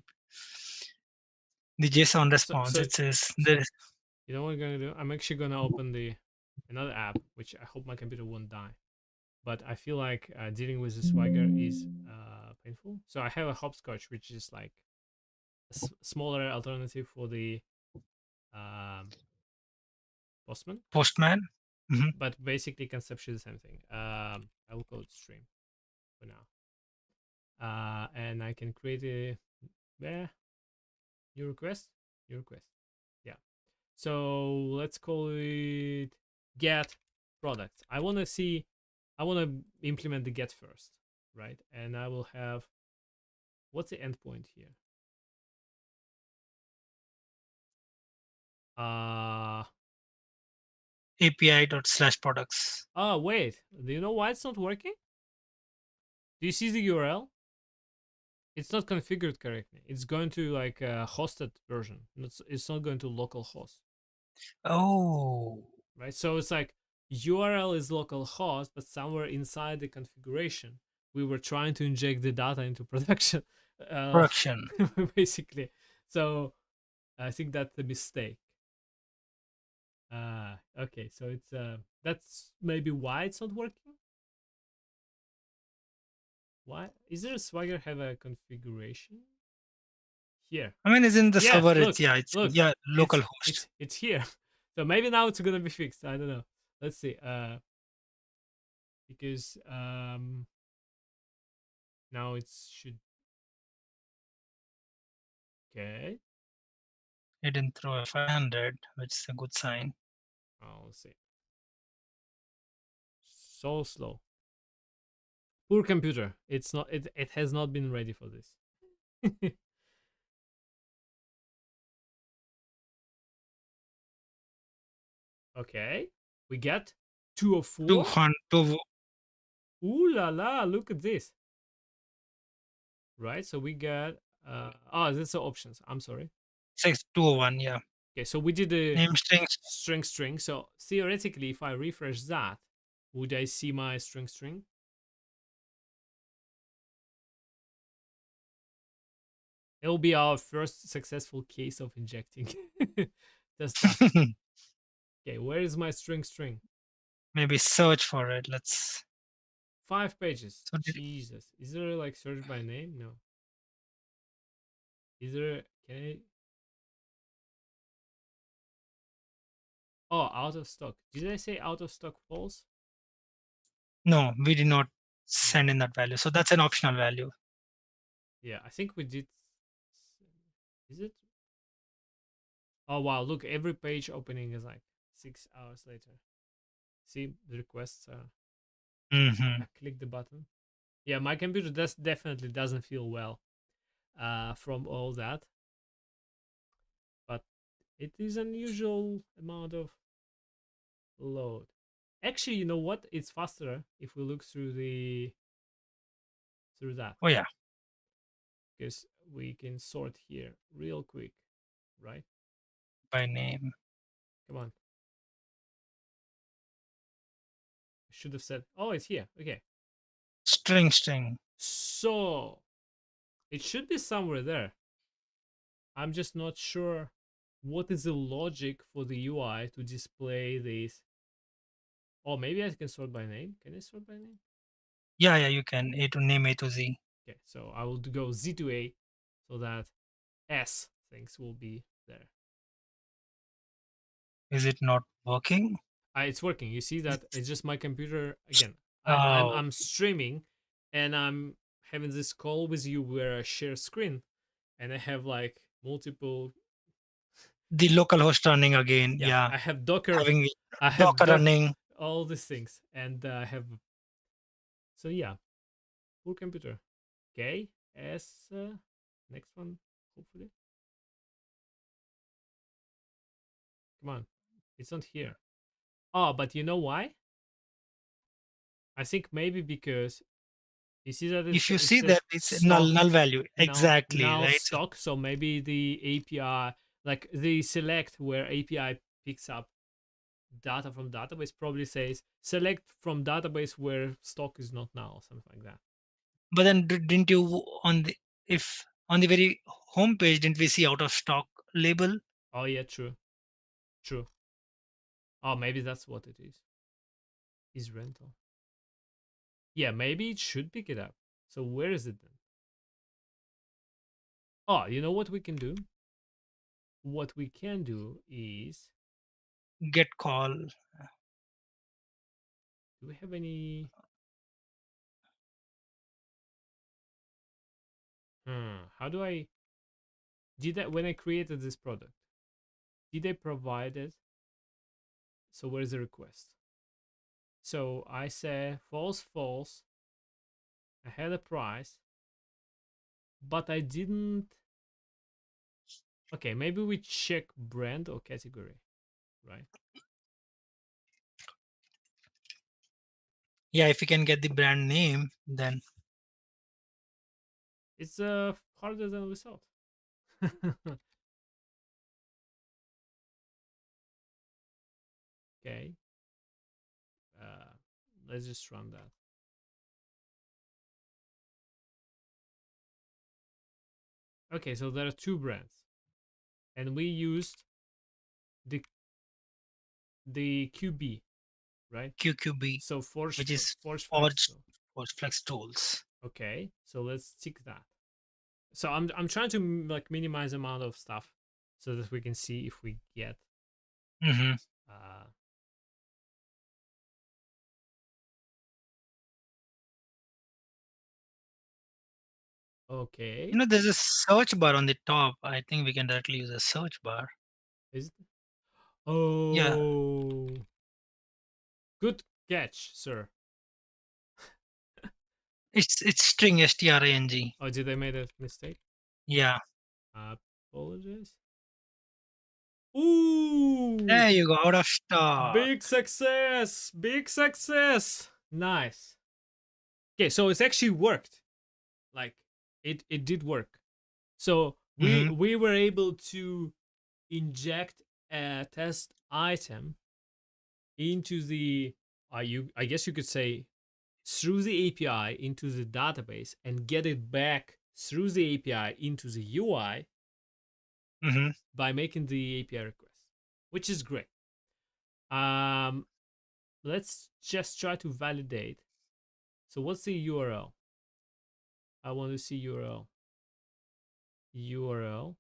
JSON So response, so it says so there is you know what I'm gonna do? I'm actually gonna open the another app, which I hope my computer won't die. But I feel like dealing with the Swagger is painful. So I have a hopscotch, which is like a smaller alternative for the um, Postman, Postman. Mhm. but basically conceptually the same thing. I will call it stream for now, and I can create a new request, new request. Yeah. So let's call it get products. I want to implement the get first, right? And I will have what's the endpoint here? Uh API./products. oh wait. Do you know why it's not working? Do you see the URL? It's not configured correctly. It's going to like a hosted version. It's not going to local host, Oh, right? So it's like URL is local host, but somewhere inside the configuration, we were trying to inject the data into production, uh, production. basically. So I think that's a mistake. Okay, so it's that's maybe why it's not working. Why is there a Swagger have a configuration here? I mean, it's in the Yeah, server. It's look, yeah, it's look, yeah, local host. it's here. So maybe now it's gonna be fixed. I don't know. Let's see. Because now it should. Okay. It didn't throw a 500, which is a good sign. I'll see. So slow. Poor computer. It's not. It has not been ready for this. Okay. We get 204. 200, Ooh la la! Look at this. Right. So we got. Oh, these are options. I'm sorry. 201. Yeah, Okay. So we did the name strings. string. So theoretically, if I refresh that, would I see my string? It'll be our first successful case of injecting test data. Okay, where is my string? Maybe search for it. Let's. 5 pages. So Jesus. Is there like search by name? No. Is there can I oh out of stock. Did I say out of stock false? no, we did not No. send in that value. So that's an optional value Yeah, I think we did. Is it? Oh wow, look, every page opening is like 6 hours later. See the requests hmm I click the button. Yeah, my computer does definitely doesn't feel well from all that. But it is unusual amount of load. Actually, you know what? It's faster if we look through that Oh yeah, because we can sort here real quick, right? by name. Come on. should have said, oh, it's here. Okay. String. So it should be somewhere there. I'm just not sure what is the logic for the UI to display this. Oh, maybe I can sort by name. Can I sort by name? Yeah, you can A to name A to Z. Okay, so I will go Z to A so that S things will be there. Is it not working? It's working. You see that it's just my computer again. Oh, I'm streaming, and I'm having this call with you where I share screen, and I have like multiple. the local host running again. Yeah, Yeah, I have Docker. having I have Docker running. all these things, and I have. So yeah, full computer. Okay, S. Next one, hopefully. Come on, it's not here. Oh, but you know why? I think maybe because you see that If you it see says that, it's a null stock value. Exactly, now right? So, stock. So maybe the API, like the select where API picks up data from database, probably says select from database where stock is not now, or something like that. but then didn't you on the if on the very home page didn't we see out of stock label? Oh yeah, true, true. Oh, maybe that's what it is. Is rental. Yeah, maybe it should pick it up. So where is it then? Oh, you know what we can do? What we can do is, Get call. do we have any? How do I? Did I when I created this product? Did I provide it? So where's the request? So I say false, false. I had a price, but I didn't. Okay, maybe we check brand or category, right? Yeah, if you can get the brand name, then It's harder than we thought. Okay, uh, let's just run that. Okay, so there are two brands, and we used the QB, right? QQB, So which is Forge Flex Forge tool. Forge Flex Tools. Okay, so let's tick that. So I'm trying to like minimize the amount of stuff so that we can see if we get Hmm. uh okay. There's a search bar on the top. I think we can directly use a search bar. Is it? Yeah, Oh, good catch, sir. it's string string. Oh, did I made a mistake? Yeah, Apologize. Ooh, there you go. Out of stock. big success, big success. Nice. Okay, so it's actually worked. Like it did work. So Hmm. we were able to inject a test item into the I guess you could say through the API into the database and get it back through the API into the UI Hmm. by making the API request, which is great. Um, let's just try to validate. So what's the URL? I want to see URL. URL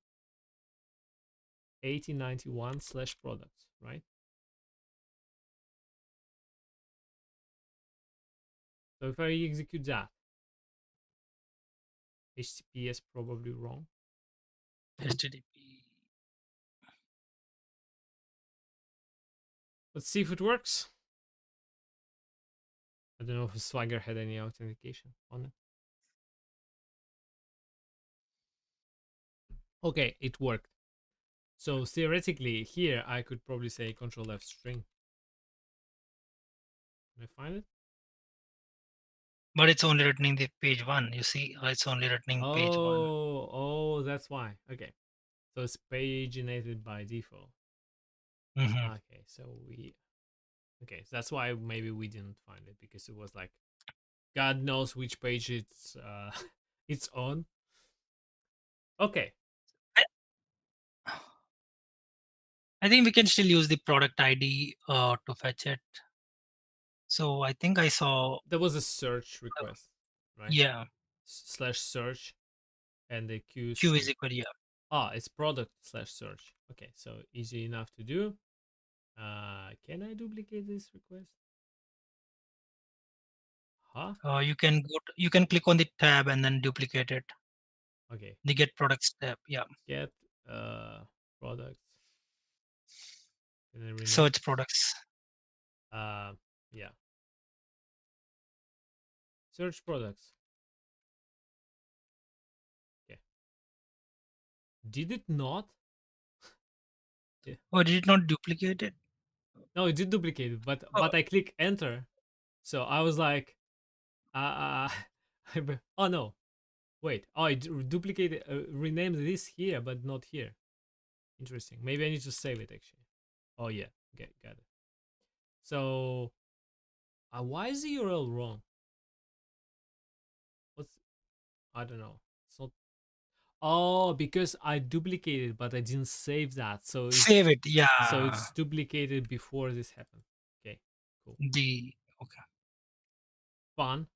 1891/products, right? So if I execute that, HTTPS probably wrong. HTTP. Let's see if it works. I don't know if Swagger had any authentication on it. Okay, it worked. So theoretically, here I could probably say Control F string. Can I find it? But it's only returning the page one. You see, it's only returning page one. Oh, that's why. Okay, so it's paginated by default. Hmm. Okay, so we Okay, so that's why maybe we didn't find it because it was like God knows which page it's it's on. Okay, I, I think we can still use the product ID to fetch it. So I think I saw, there was a search request, right? yeah, Slash search and the Q Q is string. equal, yeah. Ah, it's product slash search. Okay, so easy enough to do. Can I duplicate this request? Huh? You can click on the tab and then duplicate it. Okay. The get products tab, yeah. Get products. Can I rename? Search products. Uh, yeah. Search products. Okay. Did it not? Yeah. Or did it not duplicate it? No, it did duplicate it, Oh, but I click enter, so I was like, oh no, wait, oh, I duplicated, renamed this here, but not here. Interesting. Maybe I need to save it actually. Oh yeah, got it. So, why is the URL wrong? What's I don't know. It's not. Oh, because I duplicated, but I didn't save that, save it, so yeah. it's duplicated before this happened. Okay, cool. The okay. Fun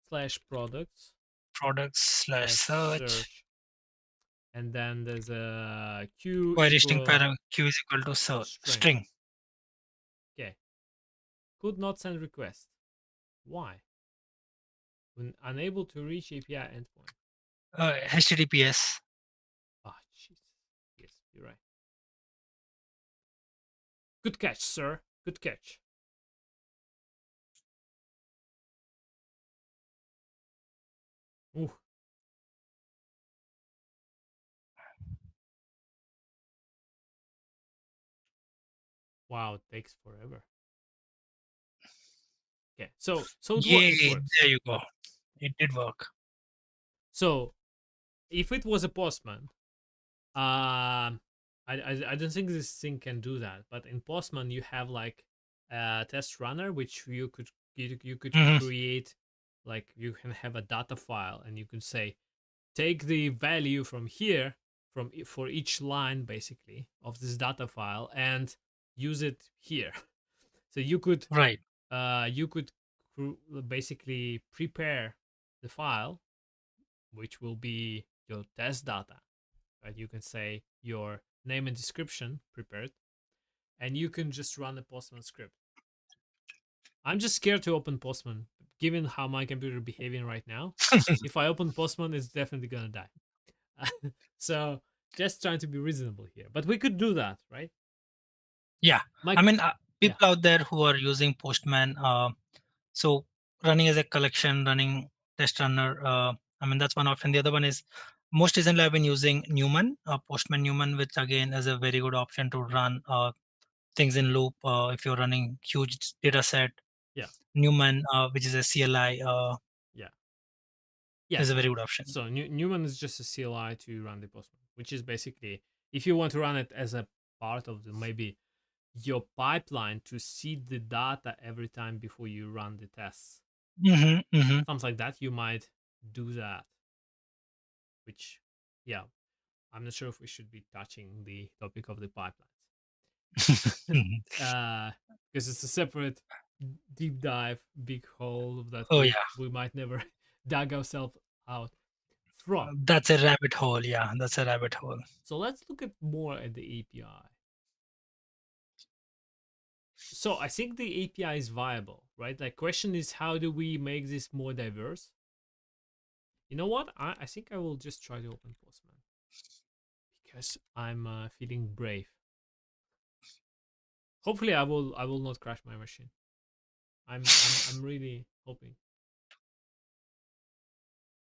slash products Products slash slash search. search, and then there's a q Query string equal q is equal to search string. string. Okay, could not send request. Why? When unable to reach API endpoint. HTTPS. Ah, Jesus. Yes, you're right. Good catch, sir. Good catch. Ooh, wow, it takes forever. Okay, so it Yay, works. there you go. It did work. So if it was a postman, I don't think this thing can do that. But in Postman, you have like a test runner, which you could Hmm. create, like you can have a data file, and you can say take the value from here for each line basically of this data file and use it here. So Right. you could basically prepare the file, which will be your test data, right? You can say your name and description prepared, and you can just run a Postman script. I'm just scared to open Postman, given how my computer is behaving right now. If I open Postman, it's definitely gonna die. So just trying to be reasonable here, but we could do that, right? Yeah. I Mike, mean, yeah, people out there who are using Postman, so running as a collection, running test runner. I mean, that's one option. The other one is most recently I've been using Newman, Postman Newman, which again is a very good option to run things in loop. If you're running huge data set, yeah, Newman, which is a CLI, yeah, yeah. is a very good option. Newman is just a CLI to run the Postman, which is basically if you want to run it as a part of the maybe your pipeline to seed the data every time before you run the tests, Hmm. Hmm. something like that, you might do that. Which, yeah, I'm not sure if we should be touching the topic of the pipelines. uh, because it's a separate deep dive, big hole that Oh yeah, we might never dug ourselves out from. that's a rabbit hole. Yeah, that's a rabbit hole. So let's look at more at the API. So I think the API is viable, right? Like, question is, how do we make this more diverse? You know what? I think I will just try to open Postman because I'm feeling brave. Hopefully, I will not crash my machine. I'm really hoping.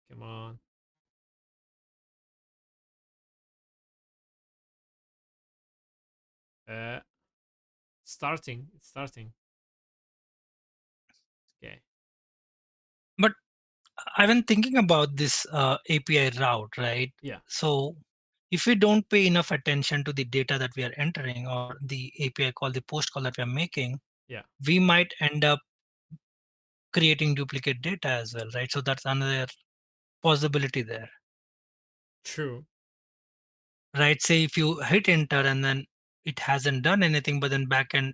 Come on. Uh, starting. It's starting. Okay. But I've been thinking about this API route, right? Yeah. So if we don't pay enough attention to the data that we are entering or the API call, the post call that we are making, Yeah, we might end up creating duplicate data as well, right? So that's another possibility there, true. right? Say if you hit enter and then it hasn't done anything, but then back end,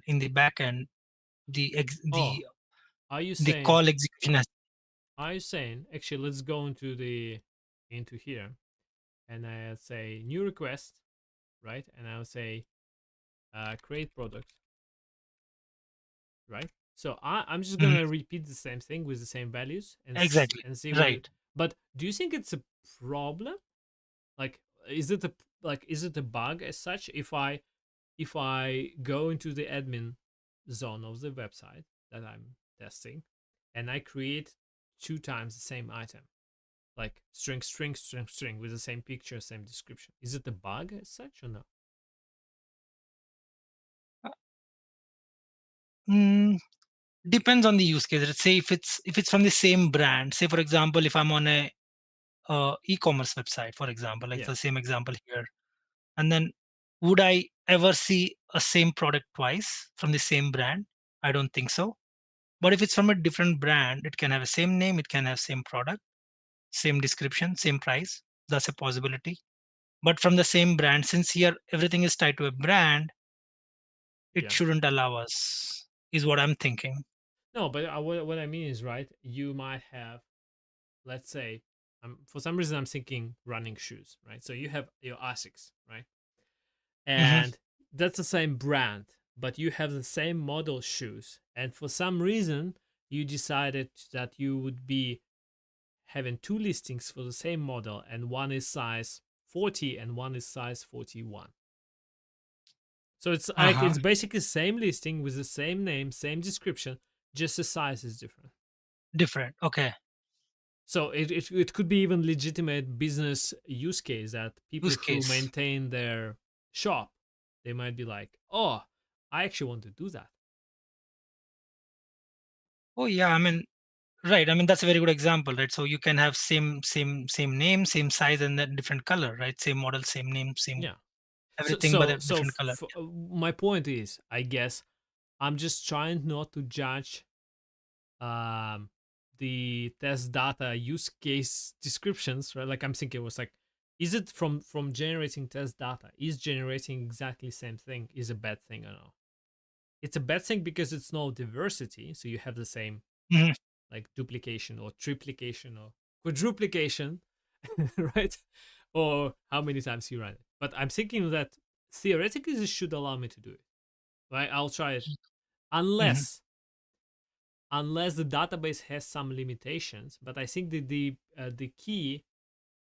the ex- Oh, are you the saying? call execution has. Are you saying? Actually, let's go into here, and I'll say new request, right? And I'll say create product, right? So I'm just Mhm. gonna repeat the same thing with the same values Exactly. and see what it. Right. But do you think it's a problem? Like, is it a is it a bug as such? If I go into the admin zone of the website that I'm testing, and I create two times the same item, like string, string, string, string, with the same picture, same description, is it a bug as such or no? Mm, depends on the use case. Let's say if it's from the same brand. Say for example, if I'm on a e-commerce website, for example, like Yeah, the same example here, and then would I ever see a same product twice from the same brand? I don't think so. But if it's from a different brand, it can have a same name, it can have same product, same description, same price. That's a possibility. But from the same brand, since here everything is tied to a brand, it yeah. shouldn't allow us, is what I'm thinking. No, but what I mean is, right, you might have, let's say, for some reason I'm thinking running shoes, right? So you have your Asics, right? Hmm. And that's the same brand, but you have the same model shoes. And for some reason, you decided that you would be having two listings for the same model, and one is size 40 and one is size 41. So it's like Uh-huh. it's basically the same listing with the same name, same description, just the size is different. Different. Okay. So it could be even legitimate business use case that people Use who case. maintain their shop, they might be like, oh, I actually want to do that. Oh yeah, I mean, right. I mean, that's a very good example, right? So you can have same name, same size, and then different color, right? Same model, same name, same Yeah. So everything, but so a so different color. my point is, I guess I'm just trying not to judge um the test data use case descriptions, right? Like I'm thinking it was like, is it from generating test data, is generating exactly same thing is a bad thing or no? It's a bad thing because it's no diversity, so you have the same Mhm. like duplication or triplication or quadruplication, right? Or how many times you run it. But I'm thinking that theoretically this should allow me to do it, right? I'll try it, Mhm. unless the database has some limitations. But I think that the key,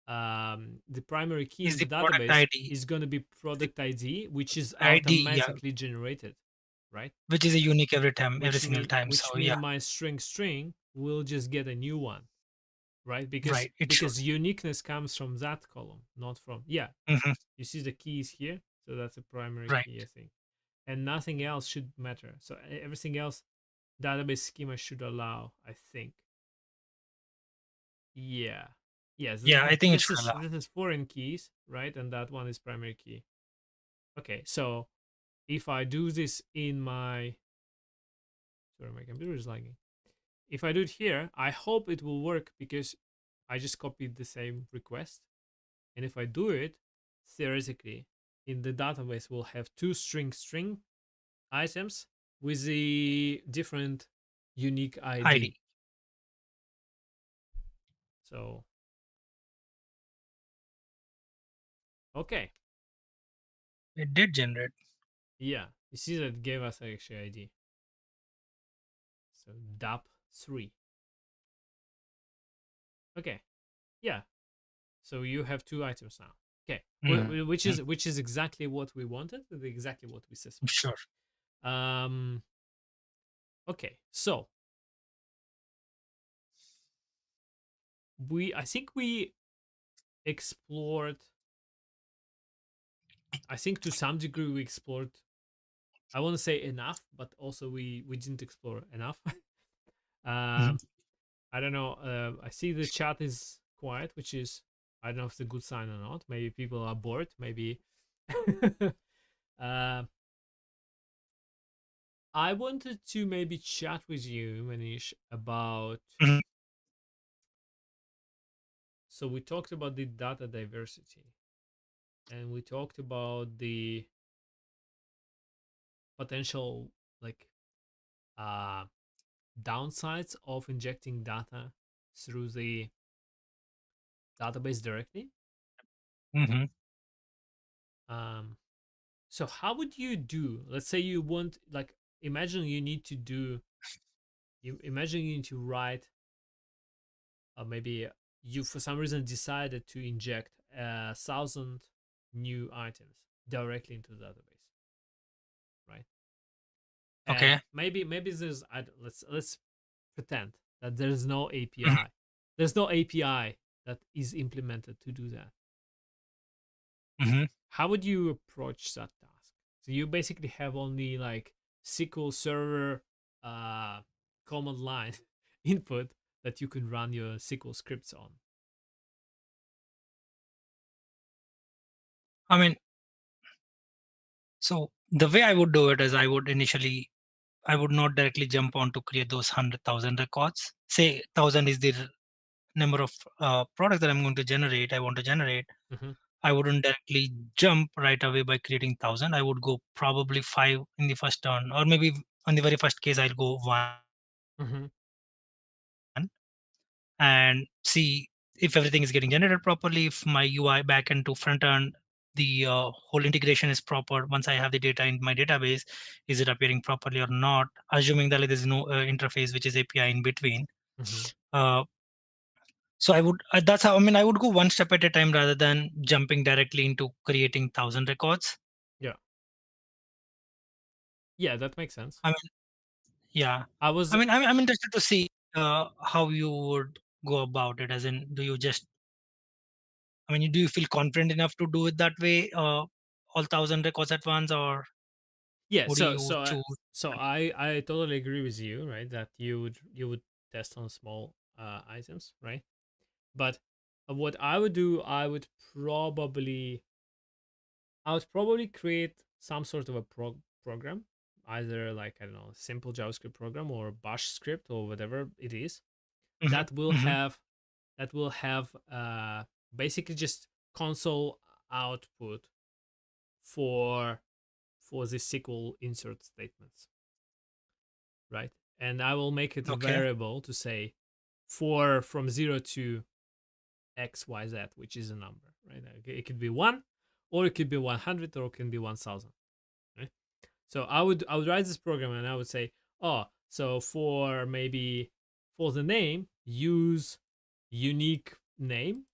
the primary key Is in the the product database ID. is going to be Is the product ID, which is ID, yeah, automatically generated, right? which is a unique every time, every which single mean time. which So mean yeah, my string will just get a new one, right? because right. It should. because uniqueness comes from that column, not from, yeah, Hmm. you see the keys here, so that's a primary Right. key, I think, and nothing else should matter. So everything else database schema should allow, I think. Yeah. Yes, Yeah, I think it should allow. this is foreign keys, right? And that one is primary key. Okay, so if I do this in my, sorry, my computer is lagging. If I do it here, I hope it will work because I just copied the same request. And if I do it, theoretically, in the database, we'll have two string items with the different unique ID. ID. So, okay. It did generate. Yeah, you see that gave us actually ID. So, DAP3. Okay. Yeah. So you have two items now. Okay. Mhm. Which is exactly what we wanted, exactly what we suspect. Sure. Um, okay. So I think we explored, I think to some degree we explored, I want to say enough, but also we didn't explore enough. Mhm. I don't know. I see the chat is quiet, which is I don't know if it's a good sign or not. Maybe people are bored. Maybe. uh, I wanted to maybe chat with you, Manish, about. Mhm. So we talked about the data diversity, and we talked about the potential like uh downsides of injecting data through the database directly. Mhm. Um, so how would you do? Let's say you want like imagine you need to do you imagine you need to write maybe you for some reason decided to inject 1,000 new items directly into the database, right? And Okay. maybe there's let's pretend that there's no Mhm. API. There's no API that is implemented to do that. Mhm. How would you approach that task? So you basically have only like SQL Server uh, command line input that you can run your SQL scripts on. I mean, so the way I would do it is I would not directly jump on to create those 100,000 records. Say 1,000 is the number of products that I'm going to generate. I want to generate. Mm-hmm, I wouldn't directly jump right away by creating 1,000. I would go probably five in the first turn, or maybe on the very first case, I'll go one mm-hmm, and see if everything is getting generated properly, if my UI backend to front end, the whole integration is proper. Once I have the data in my database, is it appearing properly or not? Assuming that there is no interface, which is API in between. mm-hmm. Uh, so I would that's how I mean I would go one step at a time rather than jumping directly into creating 1,000 records. Yeah, yeah, that makes sense. I mean, yeah. I was I'm interested to see how you would go about it. As in, do you just I mean, do you feel confident enough to do it that way, all 1,000 records at once, or yeah. would So you choose? I totally agree with you, right? That you would test on small items, right? But what I would do, probably I would probably create some sort of a program, either like I don't know, simple JavaScript program or Bash script or whatever it is Mhm, that will mhm. have basically just console output for the SQL insert statements, right? And I will make it a Okay, variable to say for from 0 to XYZ, which is a number, right? It could be 1, or it could be 100, or it can be 1,000, right? So I would write this program and I would say, oh, so for maybe for the name, use unique name.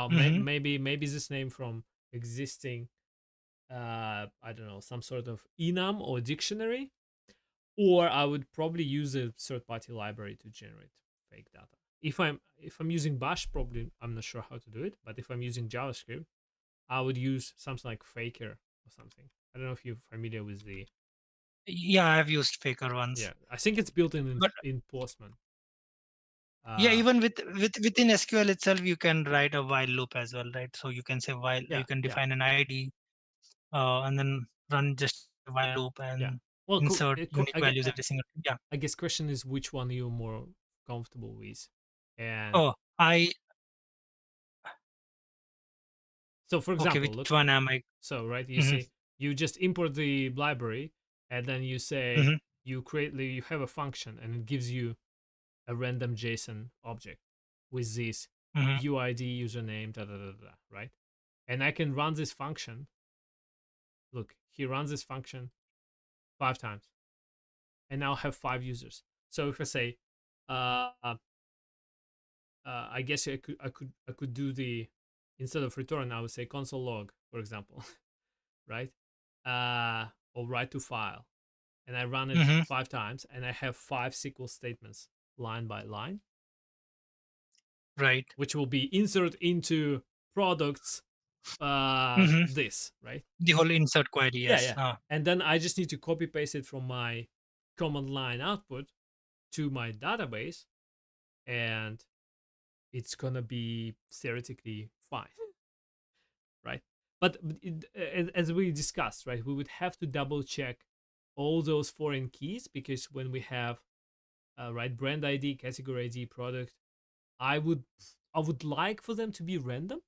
mhm. Maybe this name from existing I don't know, some sort of enum or dictionary, or I would probably use a third party library to generate fake data. If I'm using Bash, probably I'm not sure how to do it, but if I'm using JavaScript, I would use something like Faker or something. I don't know if you're familiar with the. Yeah, I've used Faker Yeah, once, I think it's built in but Postman. yeah, Uh, even within SQL itself, you can write a while loop as well, right? So you can say while yeah, you can yeah, define an ID, and then run just a while loop yeah. and Well, cool. insert unique values every single. Yeah. I guess question is which one you're more comfortable with, and Oh, I so for okay. example, Which look. one am I? So right, you Mhm, say you just import the library, and then you say mhm, you have a function, and it gives you a random JSON object with this mhm. UID username da da da da, right? And I can run this function. Look, he runs this function 5 times, and now have 5 users. So if I say, uh, uh, I guess I could do the instead of return, I would say console log, for example, right? Or write to file, and I run it Mhm. 5 times, and I have 5 SQL statements line by line, Right. which will be insert into products Mhm. this, right? The whole insert query. Yeah, Yes. yeah. And then I just need to copy paste it from my command line output to my database and it's gonna be theoretically fine, right? But as we discussed, right, we would have to double check all those foreign keys, because when we have right, brand ID, category ID, product, I would I would like for them to be random.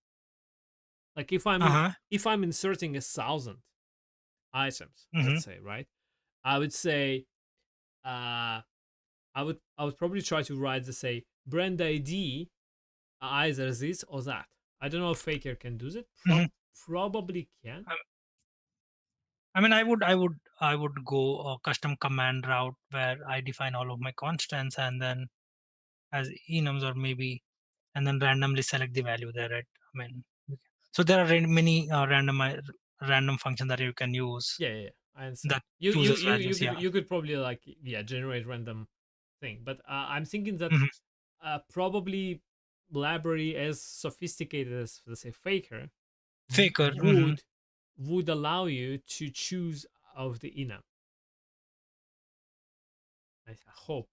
Like Uh-huh. if I'm inserting 1,000 items, Mm-hmm. let's say, right, I would say uh I would probably try to write the say brand ID either this or that. I don't know if Faker can do that. Mm-hmm. Probably can. I mean, I would go a custom command route where I define all of my constants and then as enums or maybe and then randomly select the value there. Right? I mean, so there are many random functions that you can use Yeah, yeah, yeah. I understand. that chooses You values. could Yeah. you could probably like yeah generate random thing, but I'm thinking that Hmm. probably library as sophisticated as let's say Faker Faker. Hmm. would allow you to choose of the enum. I hope,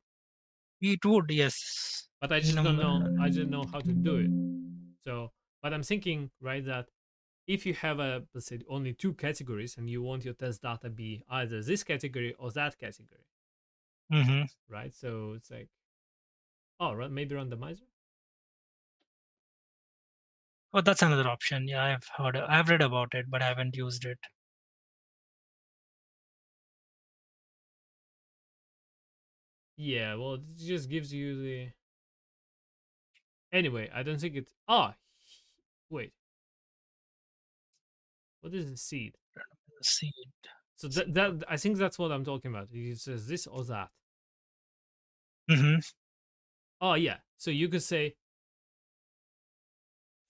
It would, yes. but I just don't Enum. know. I don't know how to do it. So, but I'm thinking right that if you have a let's say only two categories and you want your test data be either this category or that category, Hmm. right? So it's like oh maybe randomizer. Oh, that's another option. Yeah, I've read about it, but I haven't used it. Yeah, well it just gives you the anyway. I don't think it's wait, what is the seed? See, So see. that I think that's what I'm talking about. It says this or that. Mm-hmm. Oh yeah. So you could say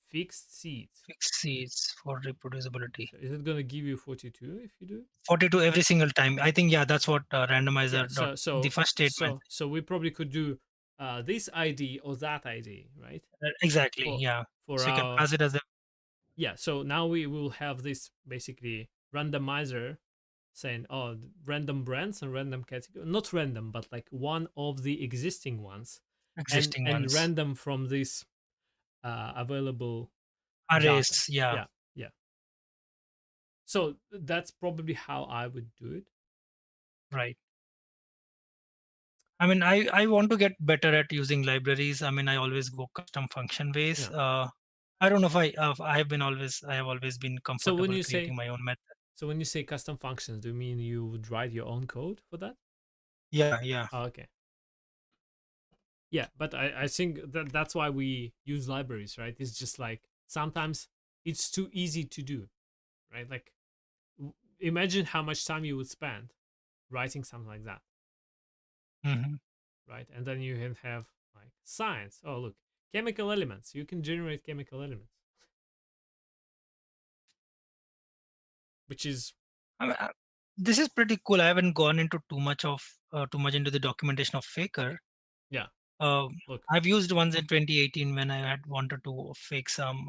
fixed seeds. Fixed seeds for reproducibility. So is it gonna give you 42 if you do it? 42 every single time. I think, yeah, that's what Yeah. randomizer dot the first statement. So we probably could do this ID or that ID, right? Exactly. For Yeah. for So you can our pass it as a yeah. So now we will have this basically randomizer saying random brands and random category, not random but like one of the existing ones, existing and ones. random from this available data. Arrays. Yeah. Yeah, yeah. So that's probably how I would do it. Right. I mean, I want to get better at using libraries. I mean, I always go custom function ways. Yeah. I don't know if I have always been So when comfortable you creating say my own method. custom functions, do you mean you would write your own code for that? Yeah. Yeah. Oh, okay. Yeah, but I think that that's why we use libraries, right? It's just like sometimes it's too easy to do, right? Like imagine how much time you would spend writing something like that, Hmm. right? And then you can have like science. Oh, look, chemical elements. You can generate chemical elements, which is I mean, this is pretty cool. I haven't gone into too much into the documentation of Faker. yeah. Uh, Look, I've used ones in 2018 when I had wanted to fake some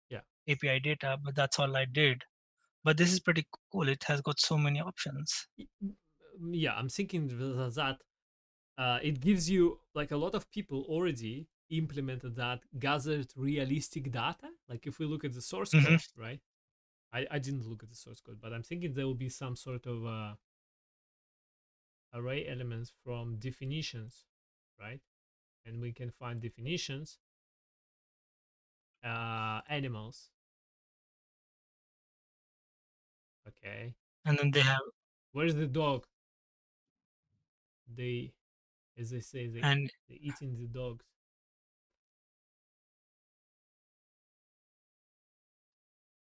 yeah. API data, but that's all I did. But this is pretty cool. It has got so many options. Yeah, I'm thinking that it gives you like a lot of people already implemented that gathered realistic data. Like if we look at the source Hmm. code, right? I didn't look at the source code, but I'm thinking there will be some sort of array elements from definitions, right? And we can find definitions, animals. Okay, And then they have where's the dog? They, as they say, and they eating the dogs.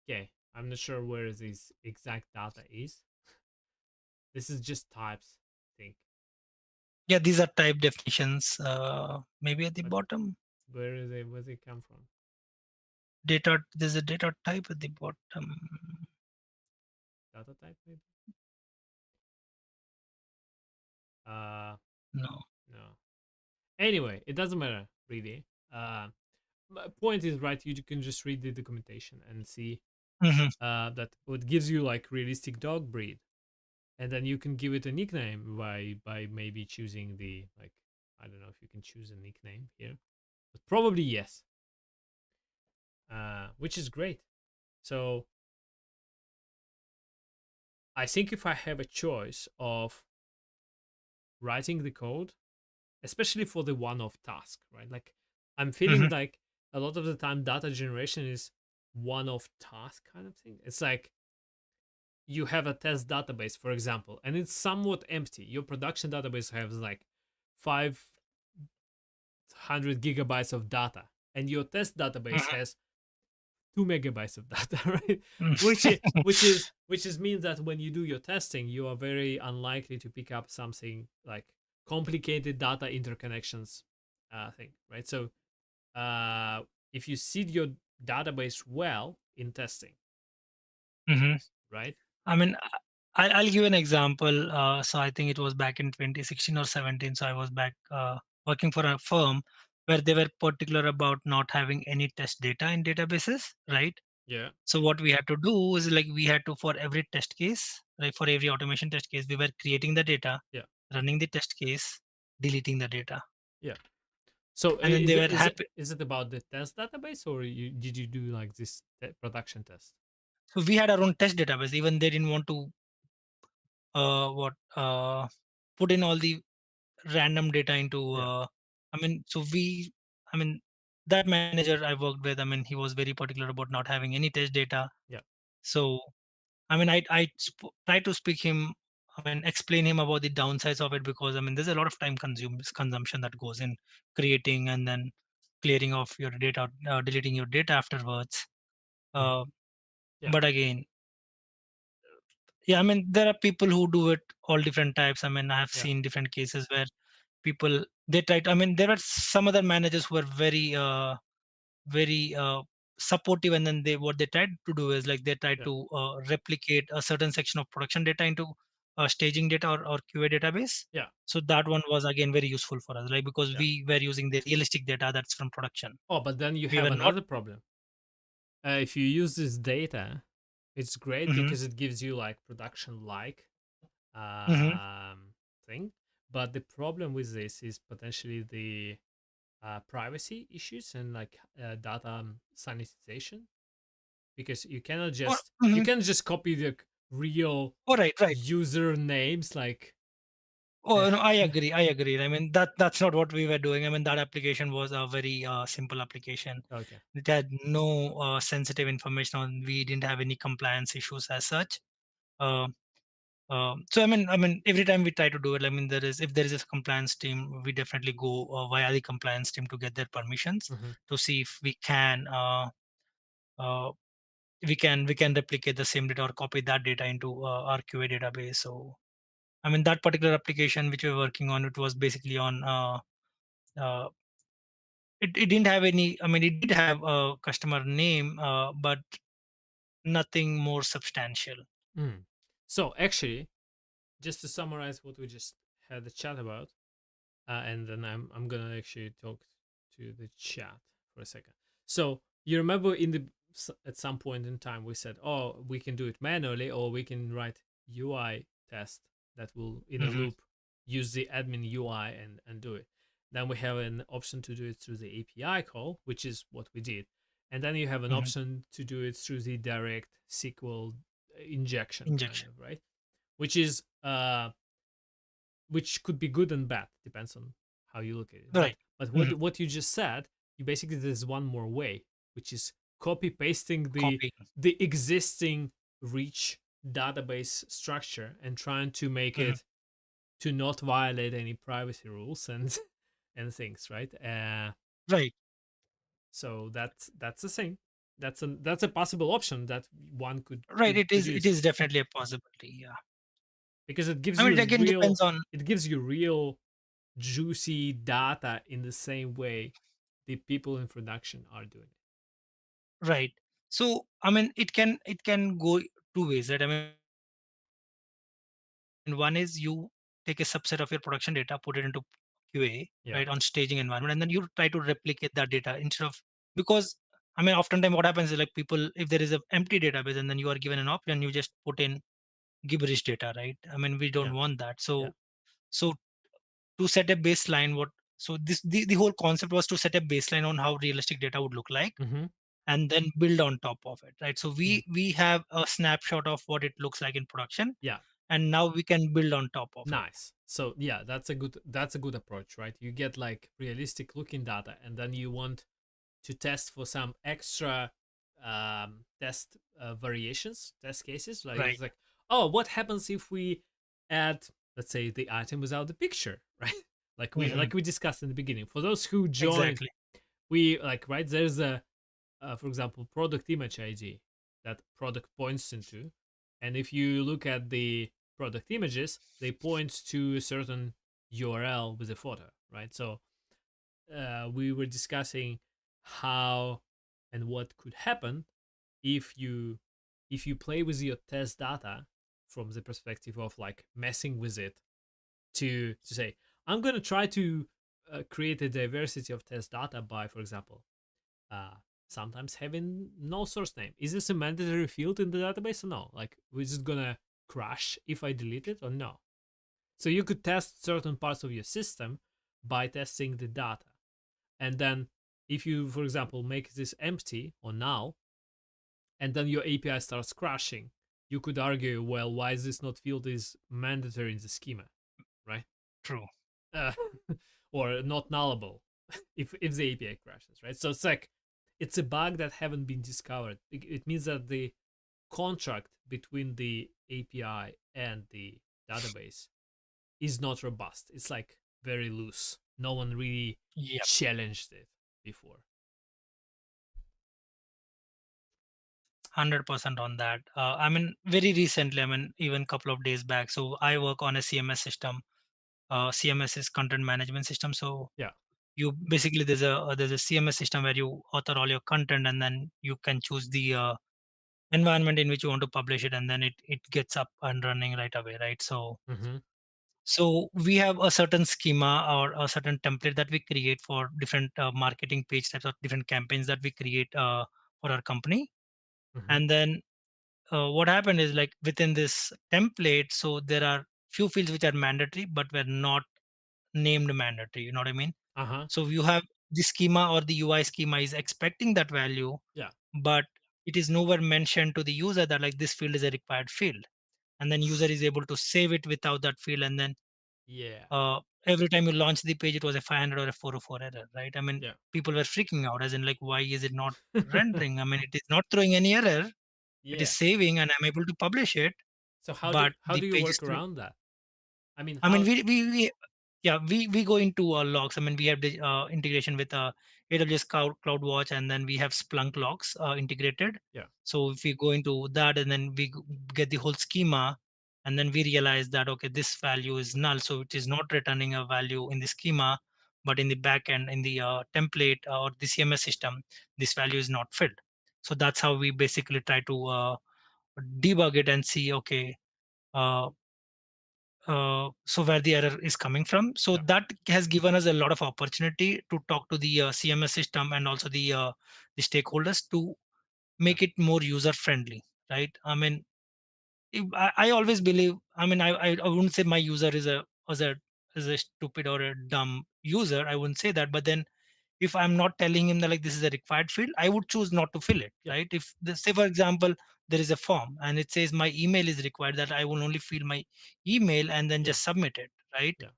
Okay, I'm not sure where this exact data is. This is just types, I think. yeah, these are type definitions. Maybe at the But bottom, where is it? Where they come from? data. There's a data type at the bottom. Data type, maybe. Uh, No. no. Anyway, it doesn't matter really. My point is right. You can just read the documentation and see Hmm. that it gives you like realistic dog breed, and then you can give it a nickname by maybe choosing the like I don't know if you can choose a nickname here, but probably yes. which is great. So I think if I have a choice of writing the code, especially for the one-off task, right? Like I'm feeling Hmm. like a lot of the time data generation is one-off task kind of thing. It's like you have a test database, for example, and it's somewhat empty. Your production database has like 500 gigabytes of data, and your test database Hmm. has 2 megabytes of data, right? which Hmm. is which is means that when you do your testing, you are very unlikely to pick up something like complicated data interconnections thing, right? So uh, if you seed your database well in testing, right? I mean, I'll give an example. So I think it was back in 2016 or 17. So I was back working for a firm where they were particular about not having any test data in databases, right? Yeah, So what we had to do is like we had to for every test case, right? For every automation test case, we were creating the data, yeah, running the test case, deleting the data, yeah. So and then is they it were is it happy. is it about the test database, or did you do like this production test? So we had our own test database. Even they didn't want to what put in all the random data into Yeah, I mean so we I mean that manager I worked with, I mean he was very particular about not having any test data. yeah, So I mean try to speak him, I mean explain him about the downsides of it, because I mean there's a lot of time consumption that goes in creating and then clearing of your data, deleting your data afterwards. hmm, uh, yeah, but again, yeah, I mean there are people who do it all different types. I mean I have yeah, seen different cases where people, they tried, I mean there are some other managers who are very supportive, and then they what they tried to do is like they tried yeah, to replicate a certain section of production data into staging data or QA database. yeah. So that one was again very useful for us, like because Yeah. we were using the realistic data that's from production. Oh, but then you We have were not. another problem. If you use this data, it's great Hmm. because it gives you like production like Hmm. thing. But the problem with this is potentially the privacy issues and like data sanitization, because Or, you mhm. can just copy the real Oh, right. user names like Oh, no, I agree. I agree. I mean, that's not what we were doing. I mean, that application was a very simple application. okay, It had no sensitive information on. We didn't have any compliance issues as such. Uh, so I mean, every time we try to do it, I mean, there is if there is a compliance team, we definitely go via the compliance team to get their permissions hmm, to see if uh, we can replicate the same data or copy that data into our QA database. So I mean, that particular application which we were working on, it was basically on. Uh, it didn't have any. I mean, it did have a customer name, but nothing more substantial. mm. So actually, just to summarize what we just had a chat about, and then I'm gonna actually talk to the chat for a second. So you remember at some point in time we said, oh, we can do it manually, or we can write UI test that will in a Hmm. loop use the admin UI and do it. Then we have an option to do it through the API call, which is what we did, and then you have an Hmm. option to do it through the direct SQL injection kind Injection. of, right, which is which could be good and bad, depends on how you look at it. But Right. what Hmm. what you just said, you basically there's one more way, which is copy pasting Copy. the existing rich database structure and trying to make Hmm. it to not violate any privacy rules and and things, right? Right. So that's the thing. That's a possible option that one Right. could It use, is definitely a possibility. Yeah. because it gives I mean, you it again depends on. real juicy data in the same way the people in production are doing it. Right. So I mean, it can go two ways, right? I mean, one is you take a subset of your production data, put it into QA, right, on staging environment, and then you Yeah. try to replicate that data instead of, because I mean, oftentimes what happens is like people, if there is an empty database and then you are given an option, you just put in gibberish data, right? I mean, we don't want that. Yeah. Yeah. So to set a baseline, the whole concept was to set a baseline on how realistic data would look like, Mm-hmm. and then build on top of it, right? So Mm. we have a snapshot of what it looks like in production, Yeah. and now we can build on top of it. Nice. So yeah, that's a good approach, right? You get like realistic looking data, and then you want to test for some extra test variations, test cases. Like Right. it's like, oh, what happens if we add, let's say, the item without the picture, right? Hmm. Like we discussed in the beginning. For those who joined, Exactly. we like right there's a for example, product image ID that product points into. And if you look at the product images, they point to a certain URL with a photo, right? So we were discussing how and what could happen if you play with your test data from the perspective of like messing with it to say I'm going to try to create a diversity of test data by, for example, uh, sometimes having no source name. Is this a mandatory field in the database or no? Like, is it gonna crash if I delete it or no? So you could test certain parts of your system by testing the data. And then if you, for example, make this empty or null, and then your API starts crashing, you could argue, well, why is this not field is mandatory in the schema, right? True. uh, or not nullable if the API crashes, right? So it's like it's a bug that haven't been discovered. It means that the contract between the API and the database is not robust. It's like very loose. No one really Yep. challenged it before. 100% on that. I mean, very recently, I mean, even couple of days back. So I work on a CMS system. CMS is content management system. So Yeah. you basically there's a CMS system where you author all your content, and then you can choose the environment in which you want to publish it, and then it gets up and running right away, right? Mm-hmm. So we have a certain schema or a certain template that we create for different marketing page types or different campaigns that we create for our company. Mm-hmm. And then what happened is like within this template, so there are few fields which are mandatory but were not named mandatory. You know what I mean? Uh huh. So you have the schema or the UI schema is expecting that value, Yeah. but it is nowhere mentioned to the user that like this field is a required field, and then user is able to save it without that field, and then Yeah. every time you launch the page, it was a 500 or a 404 error, right? I mean, Yeah. people were freaking out, as in like, why is it not rendering? I mean, it is not throwing any error. It is Yeah. saving, and I'm able to publish it, So but how the do you page is work through. around that? I mean, I mean, how? we yeah, we go into logs. I mean, we have the integration with AWS CloudWatch, and then we have Splunk logs integrated. Yeah. So if we go into that, and then get the whole schema, and then we realize that okay, this value is null, so it is not returning a value in the schema, but in the backend, in the template or the CMS system, this value is not filled. So that's how we basically try to debug it and see okay. Uh, so where the error is coming from. So Yeah. that has given us a lot of opportunity to talk to the CMS system and also the stakeholders to Yeah. make it more user friendly, right? I mean, I always believe. I mean, I wouldn't say my user is a stupid or a dumb user. I wouldn't say that. But then if I'm not telling him that like this is a required field, I would choose not to fill it, Yeah. right? If say for example there is a form and it says my email is required, that I will only fill my email and then Yeah. just submit it, right? Yeah.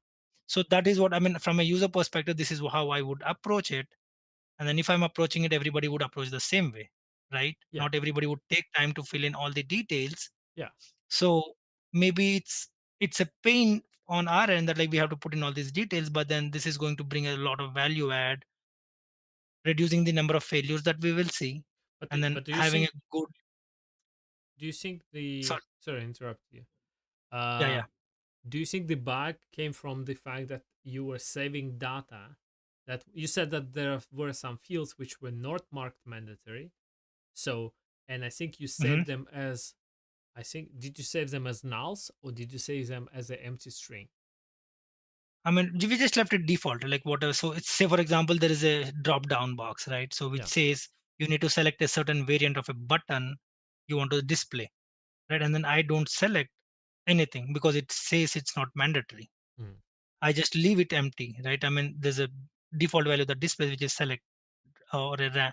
So that is what I mean from a user perspective. This is how I would approach it. And then if I'm approaching it, everybody would approach the same way, right? Yeah. Not everybody would take time to fill in all the details. Yeah. So maybe it's a pain on our end that like we have to put in all these details, but then this is going to bring a lot of value add, reducing the number of failures that we will see, and then But having a good. do you think the Sorry. sorry I interrupted you. Yeah, Uh yeah. do you think the bug came from the fact that you were saving data that you said that there were some fields which were not marked mandatory. So and I think you Hmm. saved them as I think did you save them as nulls or did you save them as an empty string? I mean, we just left it default, like whatever. So it's say, for example, there is a drop down box, right? So which Yeah. says you need to select a certain variant of a button you want to display, right? And then I don't select anything because it says it's not mandatory. Mm. I just leave it empty, right? I mean, there's a default value that displays which is select or a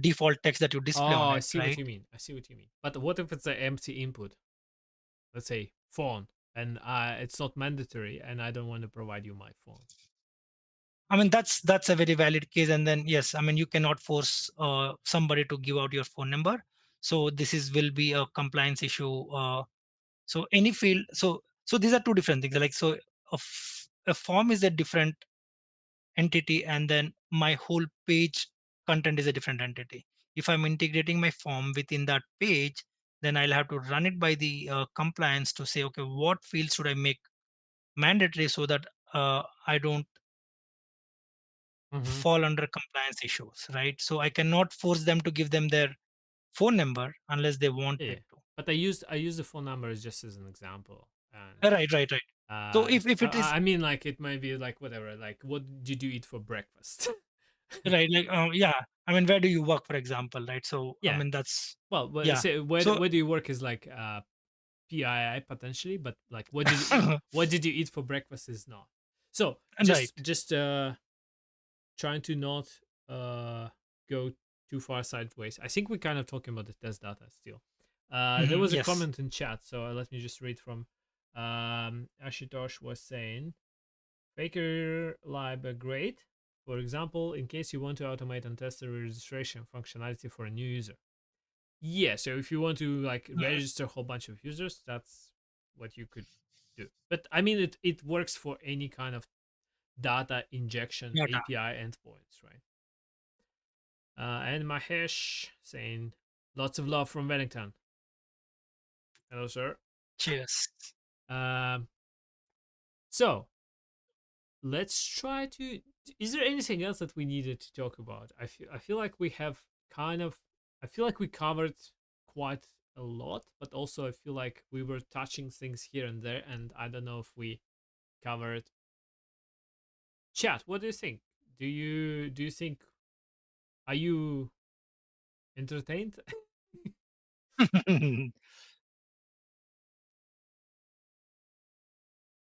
default text that you display Oh, on I it, see what right? you mean. I see what you mean. But what if it's an empty input? Let's say phone, and it's not mandatory, and I don't want to provide you my phone. I mean, that's a very valid case. And then yes, I mean, you cannot force somebody to give out your phone number. So this is will be a compliance issue. So any field, so these are two different things. Like so, a form is a different entity, and then my whole page content is a different entity. If I'm integrating my form within that page, then I'll have to run it by the compliance to say, okay, what fields should I make mandatory so that I don't Mm-hmm. fall under compliance issues, right? So I cannot force them to give them their phone number unless they Yeah, wanted to. but I use the phone number just as an example, and Right. So if it is I mean, like it might be like whatever, like what did you eat for breakfast? right, like yeah, I mean, where do you work, for example, right? So I Yeah. mean, that's Well, yeah. say So where do you work is like PII potentially, but like what did you eat for breakfast is not. So right. just trying to not uh go too far sideways. I think we're kind of talking about the test data still. There was a Yes. comment in chat, so let me just read from Ashutosh was saying Faker Lib great. For example, in case you want to automate and test the registration functionality for a new user. Yeah, so if you want to like Mhm. register a whole bunch of users, that's what you could do. But I mean, it works for any kind of data injection Data. API endpoints, right? And Mahesh saying lots of love from Wellington. Hello, sir. Cheers. Um, so let's try to. Is there anything else that we needed to talk about? I feel like we have kind of. I feel like we covered quite a lot, but also I feel like we were touching things here and there, and I don't know if we covered. Chat. What do you think? Do you think, are you entertained?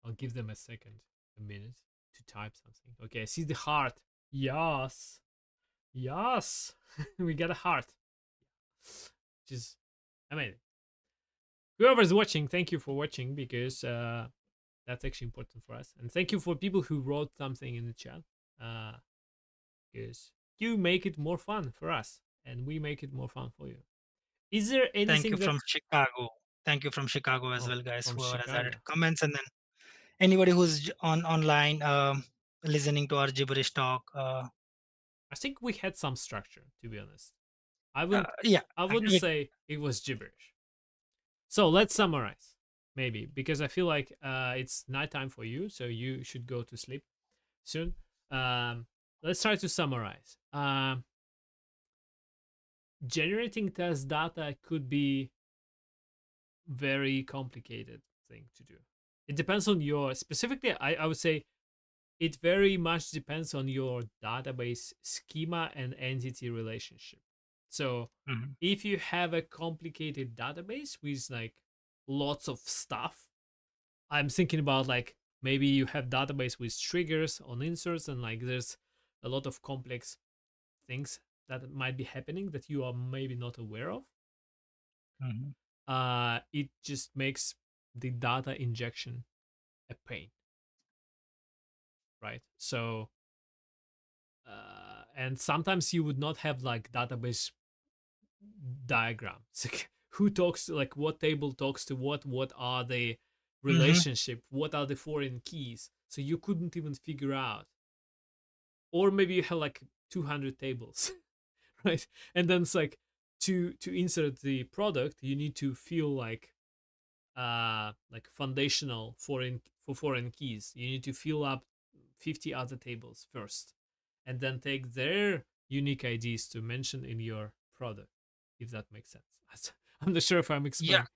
I'll give them a second, a minute to type something. Okay, I see the heart. Yes. Yes. We got a heart. Which is amazing. Whoever's watching, thank you for watching because that's actually important for us. And thank you for people who wrote something in the chat uh, because you make it more fun for us and we make it more fun for you. Is there Thank anything you that. from Chicago. Thank you from Chicago as Oh, well, guys. from Whoever has added Chicago? comments, and then anybody who's on online listening to our gibberish talk. I think we had some structure, to be honest. I wouldn't Yeah, I wouldn't we, say it was gibberish. So let's summarize, maybe, because I feel like it's nighttime for you, so you should go to sleep soon. Let's try to summarize. Generating test data could be very complicated thing to do. It depends on your specifically. I would say it very much depends on your database schema and entity relationship. So mhm, if you have a complicated database with like lots of stuff, I'm thinking about like maybe you have database with triggers on inserts and like there's a lot of complex things that might be happening that you are maybe not aware of. mhm. It just makes the data injection a pain, right? So and sometimes you would not have like database diagrams. Like who talks, like what table talks to what are the Mhm, relationship, what are the foreign keys, so you couldn't even figure out. Or maybe you have like 200 tables, right? And then it's like to insert the product you need to feel like foundational foreign keys. You need to fill up 50 other tables first and then take their unique IDs to mention in your product, if that makes sense. I'm not sure if I'm yeah. explaining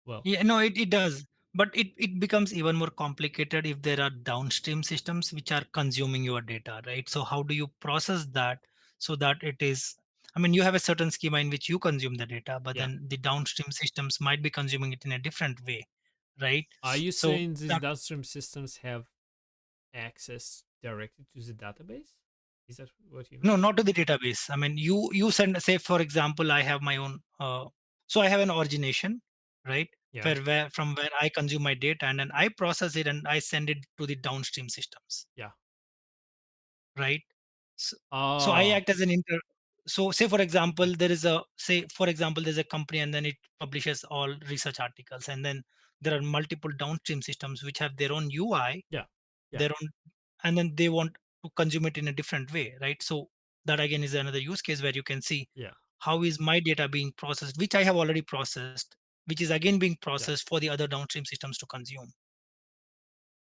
well. Yeah, no, it does. But it becomes even more complicated if there are downstream systems which are consuming your data, right? So how do you process that so that it is, I mean, you have a certain schema in which you consume the data, but Yeah, then the downstream systems might be consuming it in a different way, right? are you So saying these that downstream systems have access directly to the database? Is that what you No, mean? not to the database. I mean, you send, say for example, I have my own. So I have an origination, right? Yeah. Where from where I consume my data and then I process it and I send it to the downstream systems, Yeah. right? So, so I Oh, act as an inter. So say for example, there is a say for example, there's a company and then it publishes all research articles and then there are multiple downstream systems which have their own UI, yeah. Yeah. their own, and then they want to consume it in a different way, right? So that again is another use case where you can see Yeah. how is my data being processed, which I have already processed, which is again being Yeah. processed for the other downstream systems to consume.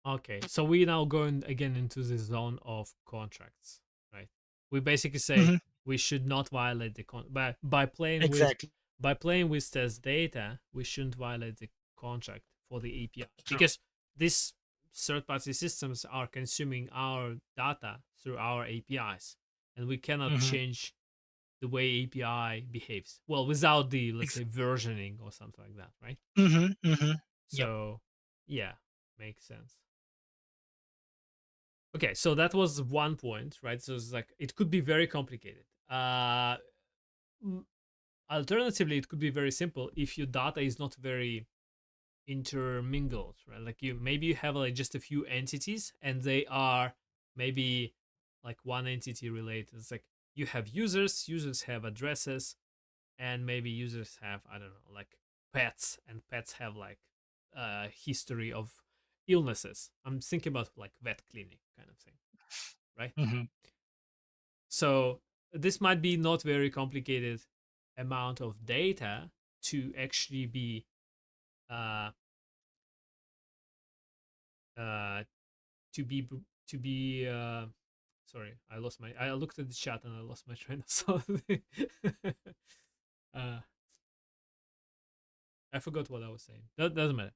Okay, so we now going again into the zone of contracts, right? We basically say Hmm. we should not violate the Exactly. by playing with test data, we shouldn't violate the contract for the API True. because these third-party systems are consuming our data through our APIs, and we cannot Hmm. change the way API behaves. Well, without the let's Ex- say versioning or something like that, right? hmm. Hmm. Yep. So, yeah, makes sense. Okay, so that was one point, right? So it's like it could be very complicated. Alternatively, it could be very simple if your data is not very intermingled, right? Like you maybe you have like just a few entities and they are maybe like one entity related. It's like you have users have addresses, and maybe users have, I don't know, like pets, and pets have like a history of illnesses. I'm thinking about like vet clinic kind of thing, right? Hmm. So this might be not very complicated amount of data to actually be uh uh to be to be sorry, I looked at the chat and I lost my train of thought. uh I forgot what I was saying. That doesn't matter.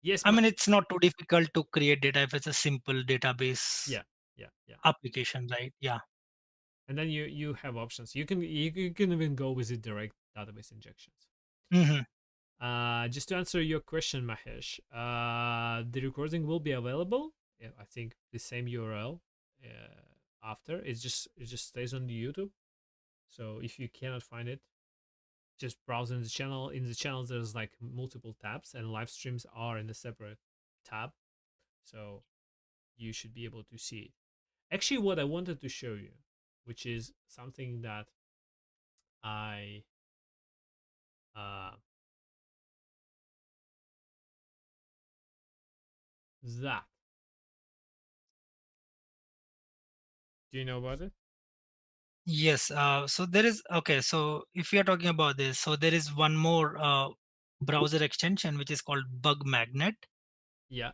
Yes, I my mean, it's not too difficult to create data if it's a simple database yeah, yeah, yeah. application, right? Yeah. And then you have options. You can even go with the direct database injections. Hmm. Just to answer your question, Mahesh, the recording will be available. Yeah, I think the same URL after. It just stays on the YouTube. So if you cannot find it, just browse in the channel. In the channel, there's like multiple tabs, and live streams are in a separate tab. So you should be able to see it. Actually, what I wanted to show you, which is something that I uh, that do you know about it? Yes. So there is, okay. So if we are talking about this, so there is one more browser extension which is called Bug Magnet. Yeah.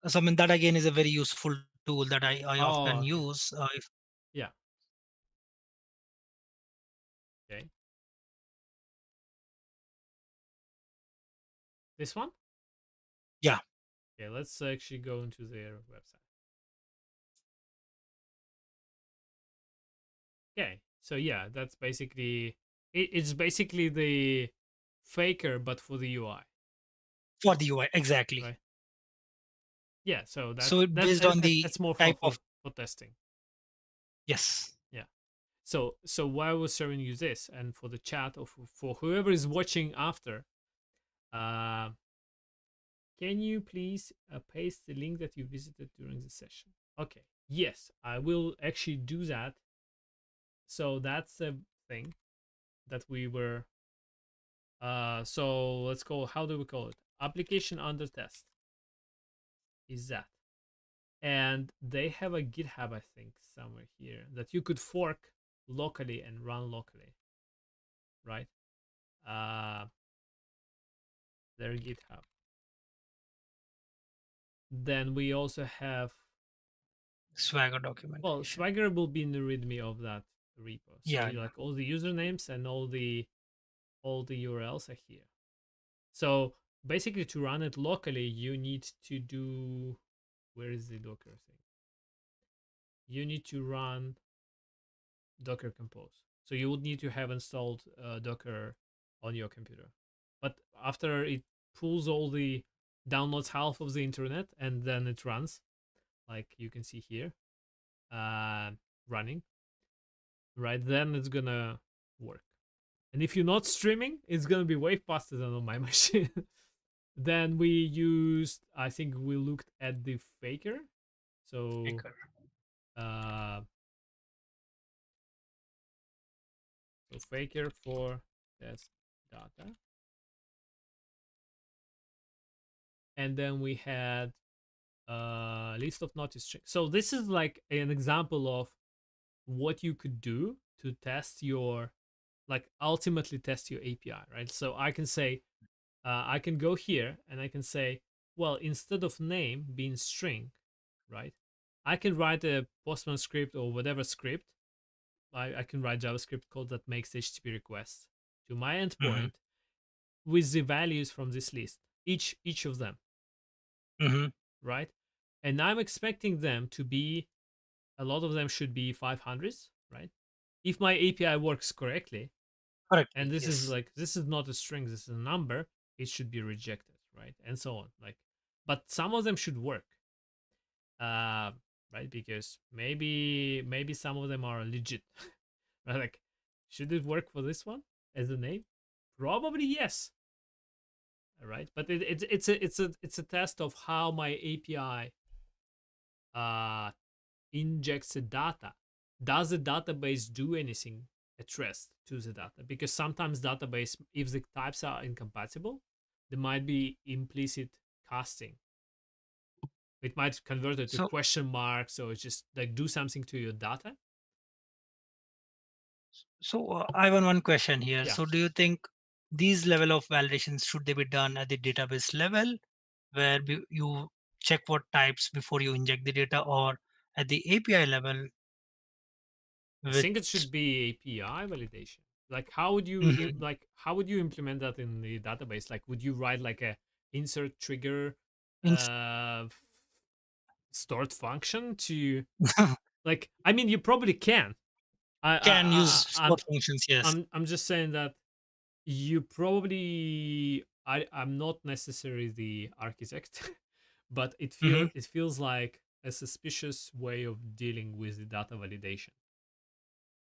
So I mean that again is a very useful tool that I often Oh, okay. use. If Yeah. Okay. This one? Yeah, Okay, let's actually go into their website. Okay. So yeah, that's basically it's basically the faker but for the UI, for the UI exactly. right? Yeah, so So based on the that's more type of, for testing. yes. Yeah. So why I was showing you this, and for the chat or for whoever is watching after, uh, can you please paste the link that you visited during the session? Okay. Yes, I will actually do that. So that's a thing that we were. So let's call. How do we call it? Application under test is that, and they have a GitHub, I think, somewhere here that you could fork locally and run locally, right? Uh, their GitHub. Then we also have, Swagger well, documentation. Swagger will be in the README of that repo. So Yeah, you yeah. like all the usernames and all the URLs are here. So basically, to run it locally, you need to do, where is the Docker thing? You need to run Docker Compose. So you would need to have installed Docker on your computer. But after it pulls all the downloads half of the internet and then it runs, like you can see here. uh, running, right? Then it's gonna work. And if you're not streaming, it's gonna be way faster than on my machine. Then we used, I think we looked at the faker. So Faker. uh so faker for test data. And then we had list of notice strings. So this is like an example of what you could do to test your, like ultimately test your API, right? So I can say, I can go here and I can say, well, instead of name being string, right? I can write a Postman script or whatever script. I can write JavaScript code that makes HTTP requests to my Mm-hmm. endpoint with the values from this list, each of them, Mm-hmm. right? And I'm expecting them to be, a lot of them should be 500s, right? If my API works correctly, and Correctly. this is Yes. like, this is not a string, this is a number, it should be rejected, right? And so on. Like, but some of them should work, uh, right? Because maybe some of them are legit, right? Like, should it work for this one as a name? Probably yes, right? But it's a test of how my API uh injects the data. Does the database do anything at rest to the data? Because sometimes database, if the types are incompatible, there might be implicit casting. It might convert it to So question marks, so it's just like do something to your data. I have one question here. Yeah, So do you think these level of validations should they be done at the database level, where you check what types before you inject the data, or at the API level, I with think it should be API validation. Like, how would you Mhm. how would you implement that in the database? Like, would you write like a insert trigger ins- uh stored function to, like, I mean, you probably can. can use I stored functions? Yes. I'm just saying that you probably, I'm not necessarily the architect, but Hmm. it feels like a suspicious way of dealing with the data validation.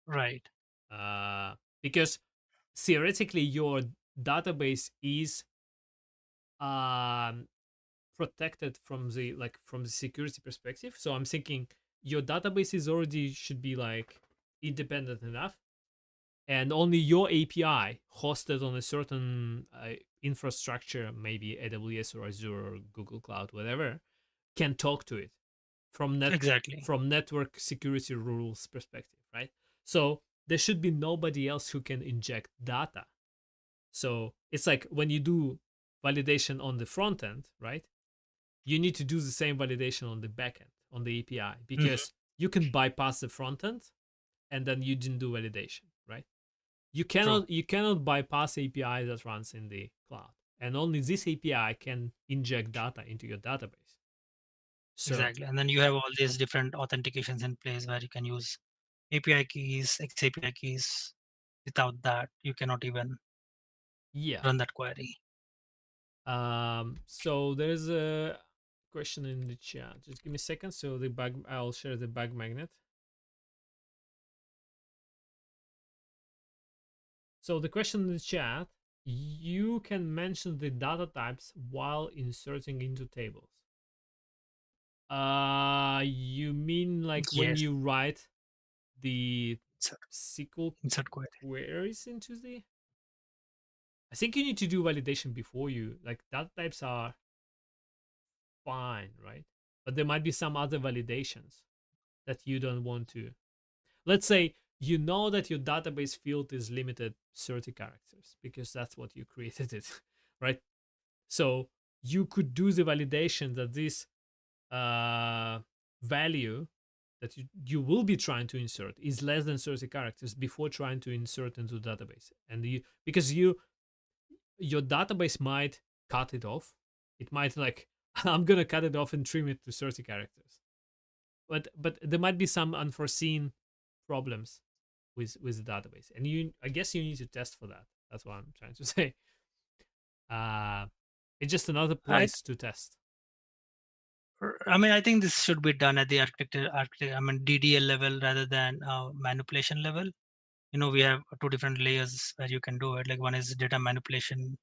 Right. Uh, because theoretically your database is um protected from the, like, from the security perspective. So I'm thinking your database is already should be like independent enough, and only your API hosted on a certain infrastructure, maybe AWS or Azure or Google Cloud, whatever, can talk to it from Exactly. network security rules perspective, right? So there should be nobody else who can inject data. So it's like when you do validation on the front end, right? You need to do the same validation on the back end, on the API, Hmm. because you can bypass the front end and then you didn't do validation, right? True. You cannot bypass API that runs in the cloud, and only this API can inject data into your database. So Exactly. And then you have all these different authentications in place where you can use API keys, XAPI keys. Without that, you cannot even yeah, run that query. so there's a question in the chat. Just give me a second. So the bug, I'll share the bug magnet. So the question in the chat: you can mention the data types while inserting into tables. You mean like when Yes. you write the Insert, SQL insert query. queries into the, I think you need to do validation before you, like, data types are fine, right? But there might be some other validations that you don't want to. Let's say you know that your database field is limited 30 characters because that's what you created it, right? So you could do the validation that this value that you will be trying to insert is less than 30 characters before trying to insert into the database. And you, because your database might cut it off. It might like, I'm gonna cut it off and trim it to 30 characters. But there might be some unforeseen problems with the database, and you, I guess you need to test for that. That's what I'm trying to say. Uh, it's just another I place to test. I mean, I think this should be done at the I mean, DDL level rather than manipulation level. We have two different layers where you can do it. Like one is data manipulation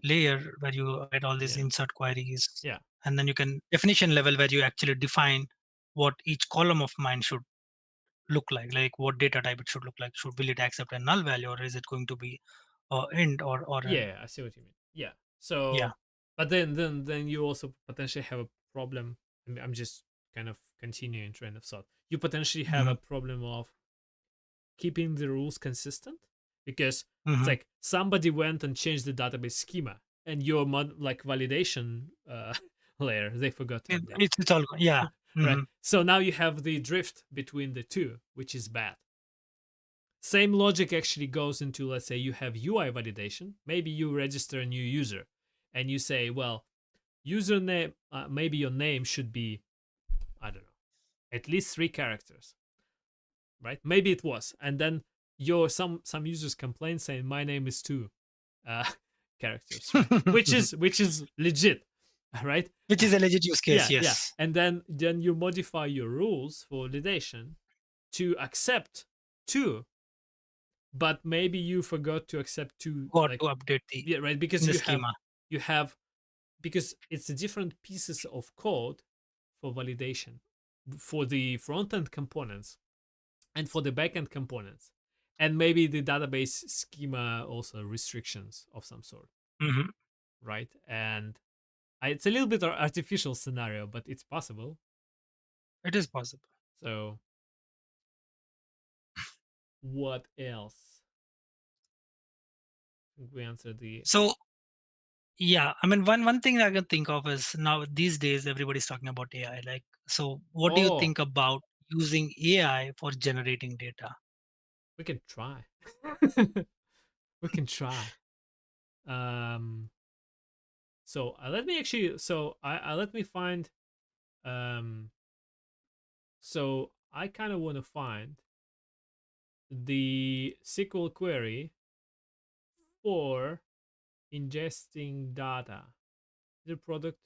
layer where you get all these Yeah, insert queries, yeah, and then you can definition level where you actually define what each column of mine should look like what data type it should look like. Should will it accept a null value, or is it going to be int or an yeah. I see what you mean. Yeah. yeah. So, but then you also potentially have a problem. I'm just kind of continuing train of thought. You potentially have Hmm. a problem of keeping the rules consistent because it's Hmm. like somebody went and changed the database schema and your like validation layer they forgot to update. It's all yeah. Right, Hmm. so now you have the drift between the two, which is bad. Same logic actually goes into, let's say you have UI validation. Maybe you register a new user and you say, well, username, maybe your name should be, I don't know, at least 3 characters, right? Maybe it was, and then your some users complain saying my name is 2 characters, right? Which is legit, right? Which is a legit use case, Yeah, yeah. yes. And then you modify your rules for validation to accept 2, but maybe you forgot to accept 2, Got like, to update the yeah, right, because in the you schema. have because it's different pieces of code for validation for the front end components and for the backend components, and maybe the database schema also restrictions of some sort, Hmm. right? And it's a little bit artificial scenario, but it's possible. It is possible. So what else? I think we answered the. So yeah, I mean, one thing I can think of is now these days everybody's talking about AI. Like, so what do you Oh, think about using AI for generating data? we can try. We can try. Um. So let me actually. So I let me find. Um. So I kind of want to find the SQL query for ingesting data. The product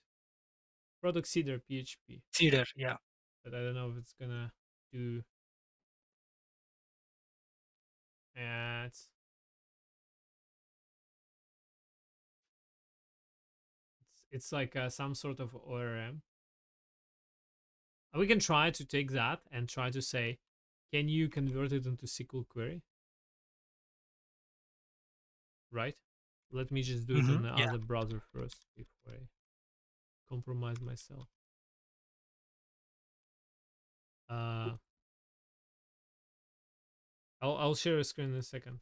seeder PHP, Cedar, yeah. but I don't know if it's gonna do. It's it's like some sort of ORM. We can try to take that and try to say, can you convert it into SQL query? Right? Let me just do it Hmm. on the Yeah. other browser first before I compromise myself. Uh, I'll share a screen in a second.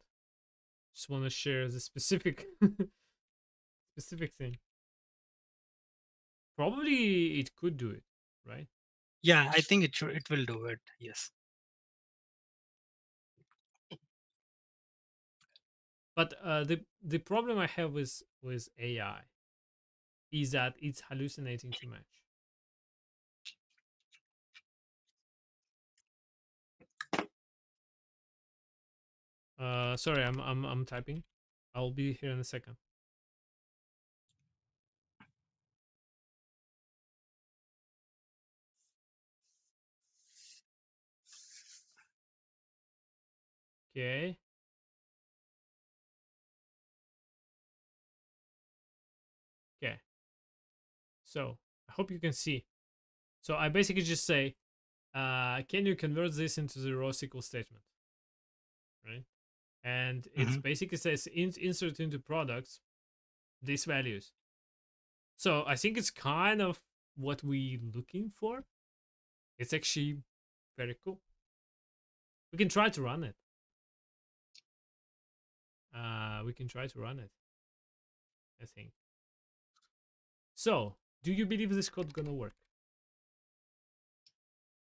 Just want to share the specific specific thing. Probably it could do it, right? Yeah, I think it will do it. Yes. But the problem I have with AI is that it's hallucinating too much. Sorry, I'm typing. I'll be here in a second. Okay, okay. So I hope you can see. So I basically just say, can you convert this into the raw SQL statement, right? And it's Hmm. basically says insert into products these values. So I think it's kind of what we looking for. It's actually very cool. We can try to run it. We can try to run it, I think. So, do you believe this code gonna work?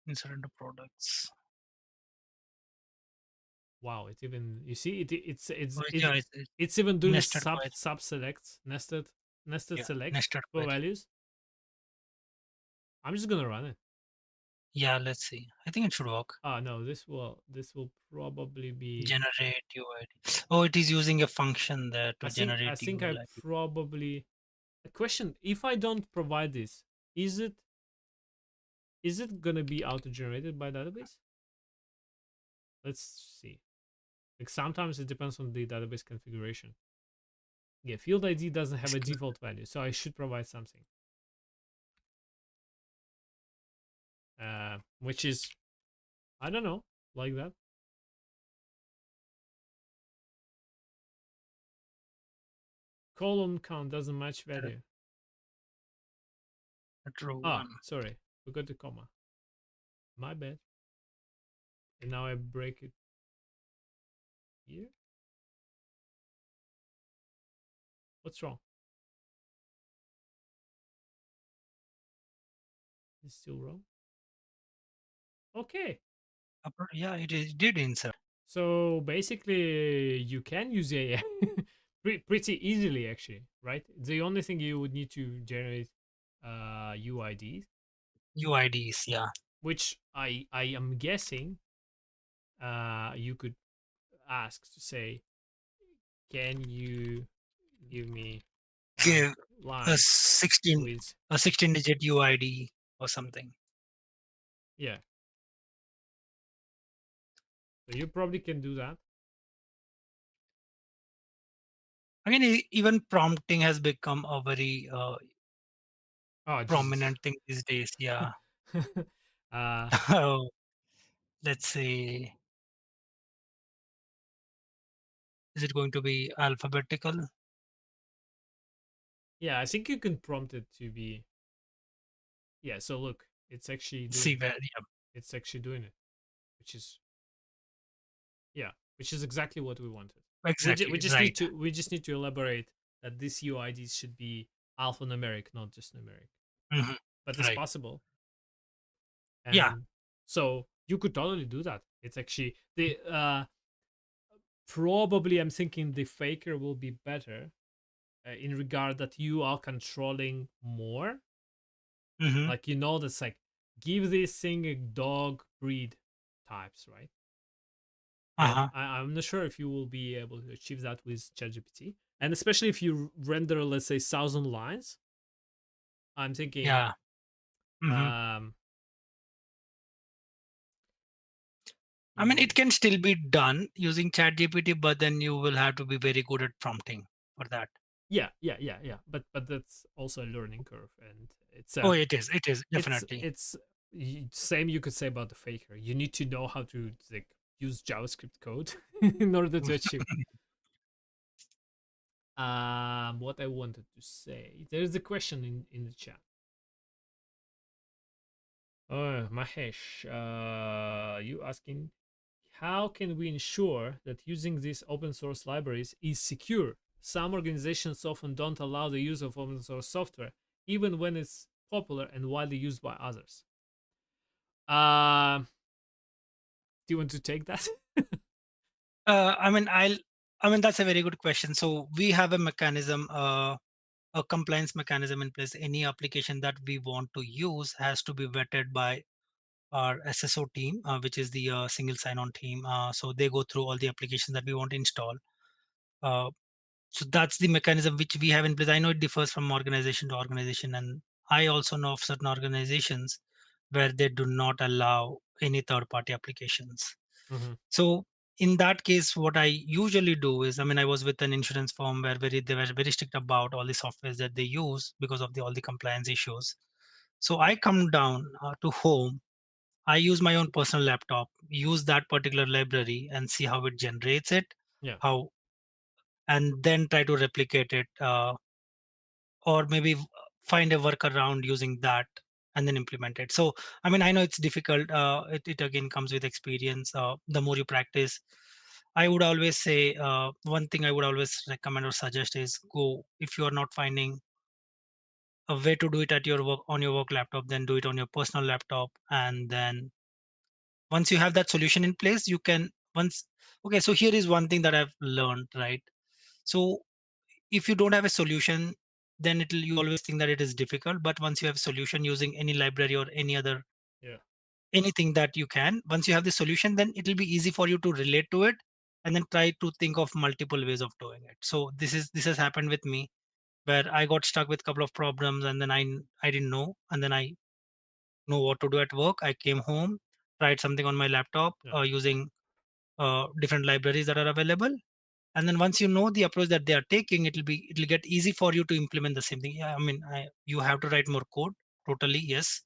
Insert into products. Wow, it even, you see it Oh, yeah, it's even doing nested query. sub selects, nested Yeah, selects nested for query. values. I'm just gonna run it. Yeah, let's see. I think it should work. Ah, no, this will probably be. Generate UID. Oh, it is using a function there I to think generate I the think I UID. probably, a question. If I don't provide this, is it? is it gonna be auto generated by database? Let's see. Like sometimes it depends on the database configuration. Yeah, field ID doesn't have a default value, so I should provide something. Which is, I don't know, like that. Column count doesn't match value. True Ah, one. sorry, forgot the comma. My bad. And now I break it here. What's wrong? It's still wrong. Okay. Yeah, it did insert. So basically, you can use AI pretty easily, actually, right? The only thing you would need to generate UIDs, UIDs. Yeah. which I am guessing you could ask to say, can you give me five Give a lines 16 with a 16-digit UID or something. yeah. So you probably can do that. Again, even prompting has become a very Oh Jesus. prominent thing these days. Yeah. uh Oh, let's say, is it going to be alphabetical? yeah, I think you can prompt it to be yeah. So look, it's actually doing See it. where, yeah, It's actually doing it, which is yeah, which is exactly what we wanted. We exactly, just right. need to elaborate that these UIDs should be alphanumeric, not just numeric. Mhm. But it's Right. possible, Yeah. and so you could totally do that. It's actually the probably I'm thinking the faker will be better in regard that you are controlling more. Hmm. Like that's like give this thing a dog breed types, right? And Uh-huh. I'm not sure if you will be able to achieve that with ChatGPT. And especially if you render, let's say, 1,000 lines, I'm thinking, Yeah. Hmm. um, I mean, mm, it can still be done using ChatGPT, but then you will have to be very good at prompting for that. yeah. But that's also a learning curve, and Oh, it is definitely. it's same you could say about the faker. You need to know how to like use JavaScript code in order to achieve. What I wanted to say, there's a question in the chat. Oh, Mahesh, you asking how can we ensure that using these open source libraries is secure? Some organizations often don't allow the use of open source software, even when it's popular and widely used by others. Uh, do you want to take that? I mean, I mean, that's a very good question. So we have a mechanism, a compliance mechanism in place. Any application that we want to use has to be vetted by our SSO team, which is the single sign-on team. So they go through all the applications that we want to install. Uh, so that's the mechanism which we have in place. I know it differs from organization to organization, and I also know of certain organizations where they do not allow any third-party applications. Mhm. So in that case, what I usually do is, I mean, I was with an insurance firm where they were very strict about all the softwares that they use because of all the compliance issues. So I come down to home. I use my own personal laptop, use that particular library, and see how it generates it, Yeah, how, and then try to replicate it, or maybe find a workaround using that and then implement it. So, I mean, I know it's difficult. It again comes with experience. The more you practice, I would always say one thing I would always recommend or suggest is go, if you are not finding a way to do it at your work on your work laptop, then do it on your personal laptop. And then once you have that solution in place, you can once okay. So here is one thing that I've learned, right? So if you don't have a solution, then it'll you always think that it is difficult. But once you have a solution using any library or any other yeah, anything that you can, once you have the solution, then it'll be easy for you to relate to it and then try to think of multiple ways of doing it. So this has happened with me where I got stuck with a couple of problems and then I didn't know, and then I know what to do at work. I came home, tried something on my laptop Yeah, using different libraries that are available, and then once you know the approach that they are taking, it'll get easy for you to implement the same thing. Yeah, I mean, you have to write more code, totally, yes,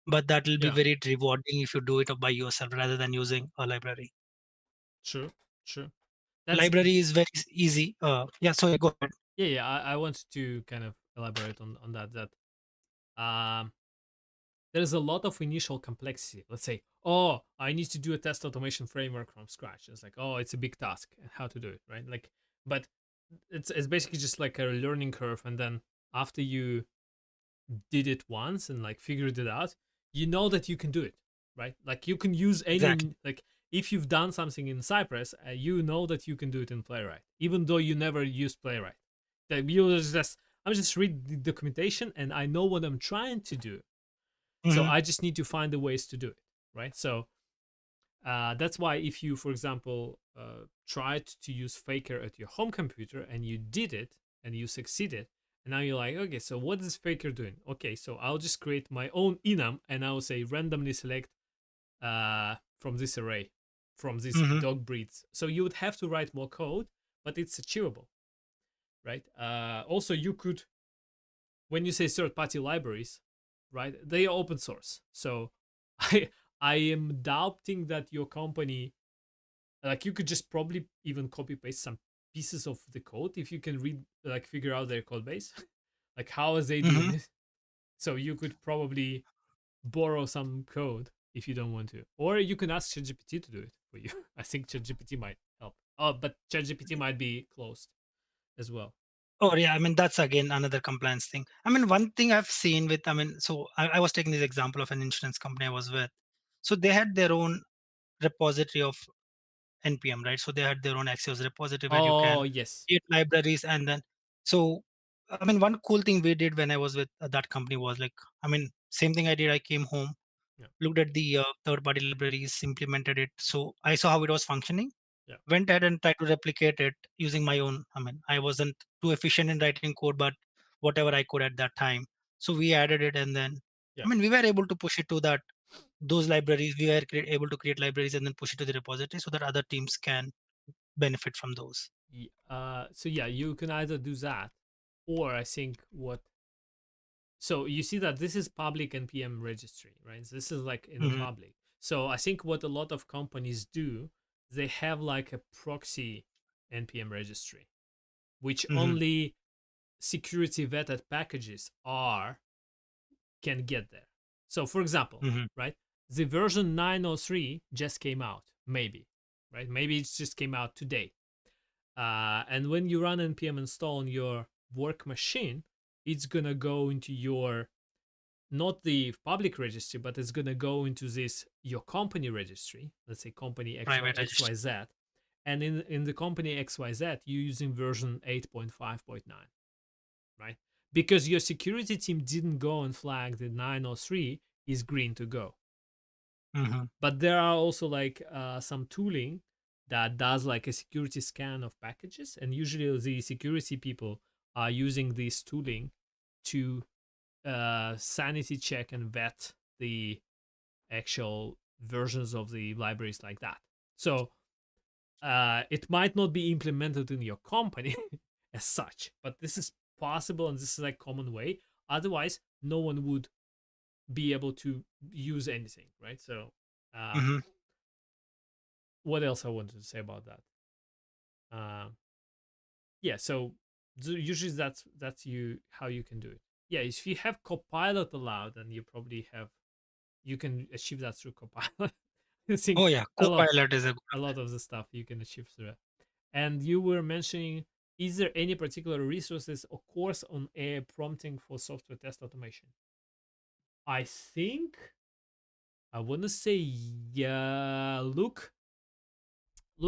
but that will be yeah, very rewarding if you do it by yourself rather than using a library. true, true. That's Library is very easy. Yeah, so go ahead. yeah, yeah. I wanted to kind of elaborate on that. That um, there's a lot of initial complexity. Let's say, oh, I need to do a test automation framework from scratch. It's like, oh, it's a big task and how to do it, right? Like, but it's basically just like a learning curve, and then after you did it once and like figured it out, you know that you can do it, right? Like you can use Exactly. any like if you've done something in Cypress, you know that you can do it in Playwright, even though you never used Playwright. That you just I'm just read the documentation and I know what I'm trying to do, so Hmm. I just need to find the ways to do it, right? So that's why if you, for example, tried to use Faker at your home computer and you did it and you succeeded, and now you're like, okay, so what is Faker doing? Okay, so I'll just create my own enum and I'll say randomly select from this array, from these Hmm. dog breeds. So you would have to write more code, but it's achievable, right? Also, you could, when you say third-party libraries, right? They are open source, so I I am doubting that your company, like, you could just probably even copy paste some pieces of the code if you can read, like, figure out their code base. Like, how are they doing Hmm. it? So you could probably borrow some code if you don't want to, or you can ask ChatGPT to do it for you. I think ChatGPT might help. Oh, but ChatGPT might be closed as well. Oh yeah, I mean that's again another compliance thing. I mean one thing I've seen with, I mean, so I was taking this example of an insurance company I was with. So they had their own repository of npm, right? So they had their own Axios repository where you Oh can yes. create libraries, and then so I mean one cool thing we did when I was with that company was like, I mean same thing I did. I came home, Yeah, looked at the third party libraries, implemented it. So I saw how it was functioning, yeah, went ahead and tried to replicate it using my own. I mean, I wasn't too efficient in writing code, but whatever I could at that time. So we added it, and then yeah. I mean, we were able to push it to that those libraries. We were able to create libraries and then push it to the repository so that other teams can benefit from those. So yeah, you can either do that, or I think what. So you see that this is public npm registry, right? This is like in the Hmm. public. So I think what a lot of companies do, they have like a proxy npm registry, which Hmm. only security vetted packages are can get there. So for example, Hmm. right, the version 903 just came out, maybe, right? Maybe it just came out today. And when you run npm install on your work machine, it's gonna go into your, not the public registry, but it's gonna go into this your company registry. Let's say company Private registry. XYZ, and in the company XYZ, you're using version 8.5.9, right? Because your security team didn't go and flag the 903 is green to go. Hmm. But there are also like some tooling that does like a security scan of packages, and usually the security people are using this tooling to sanity check and vet the actual versions of the libraries like that. So it might not be implemented in your company as such, but this is possible and this is like common way. Otherwise, no one would be able to use anything, right? So uh, Hmm. what else I wanted to say about that? Uh, yeah, so usually that's you how you can do it. Yeah, if you have Copilot allowed, then you probably have you can achieve that through Copilot. I Oh think yeah, a lot Copilot is a good a lot of the stuff you can achieve through it. And you were mentioning, is there any particular resources or course on AI prompting for software test automation? I think I want to say yeah. Look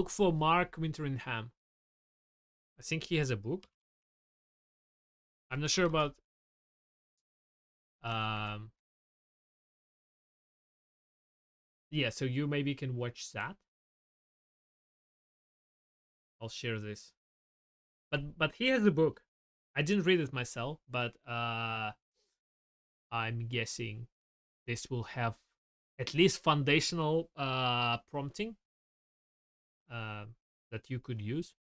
for Mark Winteringham. I think he has a book. I'm not sure about um. Yeah, so you maybe can watch that. I'll share this. But he has a book. I didn't read it myself, but I'm guessing this will have at least foundational prompting uh, that you could use.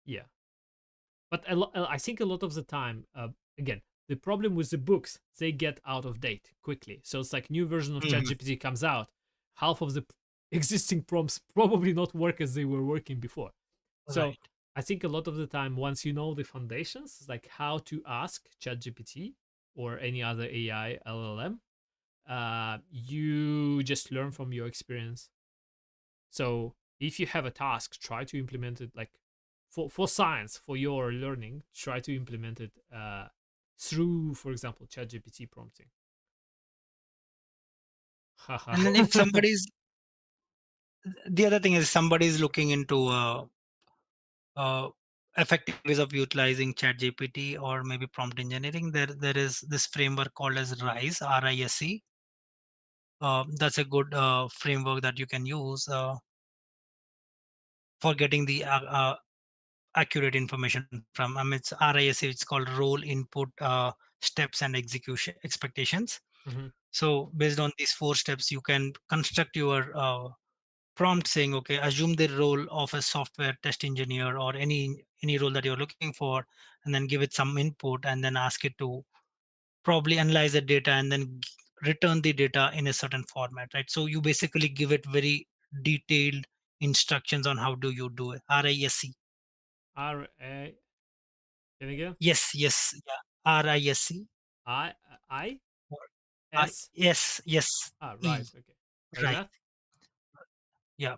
Yeah, but I think a lot of the time, again, the problem with the books, they get out of date quickly. So it's like new version of Mhm. ChatGPT comes out, half of the existing prompts probably not work as they were working before. So Right. I think a lot of the time, once you know the foundations, like how to ask ChatGPT or any other AI LLM, you just learn from your experience. So if you have a task, try to implement it like for science, for your learning, try to implement it through, for example, ChatGPT prompting. Haha. And then if somebody's the other thing is somebody's looking into uh, effective ways of utilizing chat gpt or maybe prompt engineering, there is this framework called as rise, RISE. That's a good framework that you can use for getting the accurate information from. I mean, it's RISE, it's called role input steps and execution expectations. Mhm. So based on these four steps you can construct your prompt saying, okay, assume the role of a software test engineer or any role that you're looking for, and then give it some input and then ask it to probably analyze the data and then return the data in a certain format, right? So you basically give it very detailed instructions on how do you do it. RISC. R A. Can again? Yes, yes, yeah. RISC. I I Or S. yes, yes. E. Rise. Okay, like Right. that. Yeah.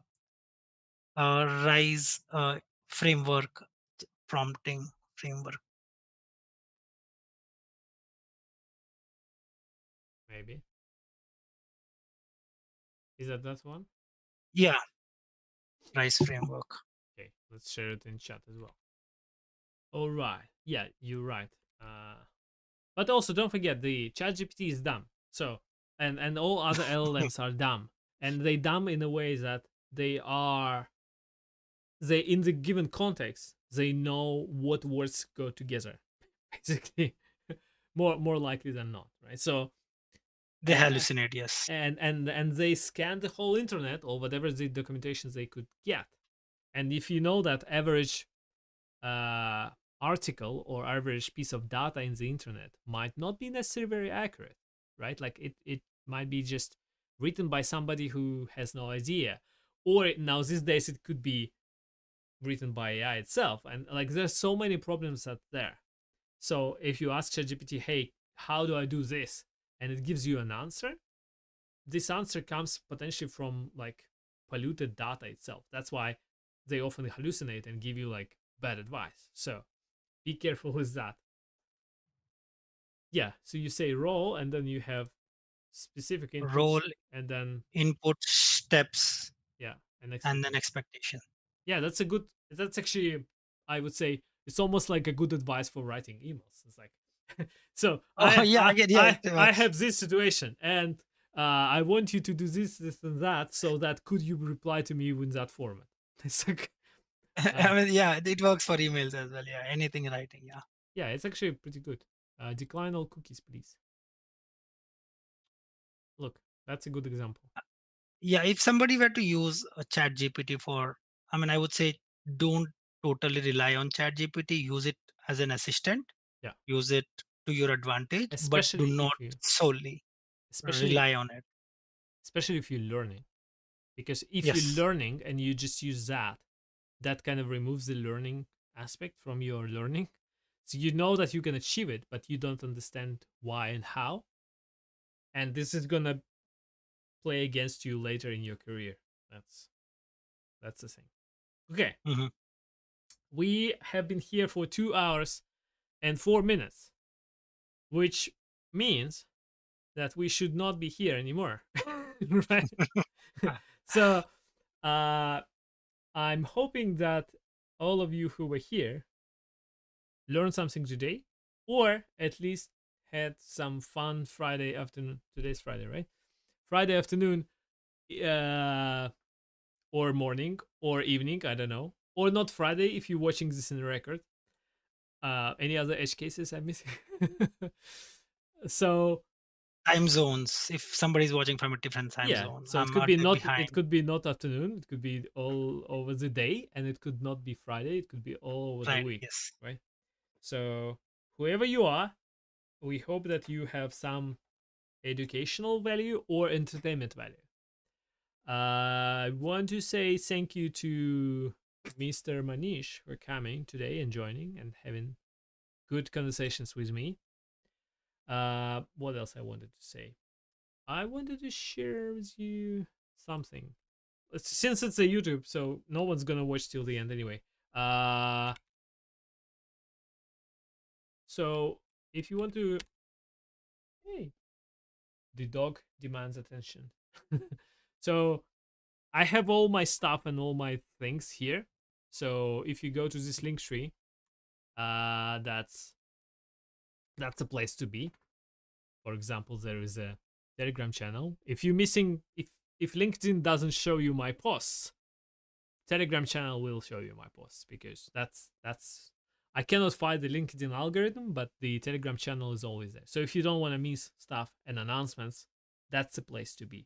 Rise framework, prompting framework. Maybe is that one? Yeah, Rise framework. Okay, let's share it in chat as well. All right. Yeah, you're right. Uh, but also don't forget the ChatGPT is dumb. So and all other LLMs are dumb, and they dumb in a way that they are they in the given context they know what words go together, basically, more likely than not, right? So They uh, hallucinate, yes. and they scan the whole internet or whatever the documentations they could get, and if you know that average uh, article or average piece of data in the internet might not be necessarily very accurate, right? Like it might be just written by somebody who has no idea, or now these days it could be written by AI itself, and like there's so many problems out there. So if you ask ChatGPT, hey, how do I do this, and it gives you an answer, this answer comes potentially from like polluted data itself. That's why they often hallucinate and give you like bad advice. So be careful with that. Yeah, so you say role and then you have specific Role, inputs and then input, steps, yeah, an and then expectation. expectation. Yeah, that's actually, I would say it's almost like a good advice for writing emails. It's like so Oh yeah, again, yeah, it I works. have this situation and I want you to do this and that, so that could you reply to me in that format. It's like uh, I mean, yeah, it works for emails as well. Yeah, anything writing. Yeah, yeah, it's actually pretty good. Decline all cookies, please. Look, that's a good example. yeah. If somebody were to use a Chat GPT for, I mean, I would say don't totally rely on Chat GPT. Use it as an assistant. Yeah, Use it to your advantage, but do especially not if you solely especially rely on it. especially if you're learning, because if you're Yes. learning and you just use that, that kind of removes the learning aspect from your learning. So you know that you can achieve it, but you don't understand why and how, and this is gonna play against you later in your career. that's that's the thing. Okay, Hmm. we have been here for 2 hours and 4 minutes, which means that we should not be here anymore. Right? So uh I'm hoping that all of you who were here learned something today, or at least had some fun Friday afternoon. Today's Friday, right? Friday afternoon, uh, or morning, or evening. I don't know, or not Friday if you're watching this in the record. Any other edge cases I'm missing? So Time zones. If somebody's watching from a different time yeah, zone, so I'm a bit it behind. could be not afternoon, it could be all over the day, and it could not be Friday, it could be all over the Right. week, Yes. right? So whoever you are, we hope that you have some educational value or entertainment value. I want to say thank you to Mr. Manish for coming today and joining and having good conversations with me. What else I wanted to say? I wanted to share with you something. Since it's a YouTube, so no one's gonna watch till the end anyway. Uh, so if you want to, hey, the dog demands attention. So I have all my stuff and all my things here. So if you go to this link tree, that's a place to be. For example, there is a Telegram channel. If you're missing, if LinkedIn doesn't show you my posts, Telegram channel will show you my posts because that's I cannot find the LinkedIn algorithm, but the Telegram channel is always there. So if you don't want to miss stuff and announcements, that's the place to be.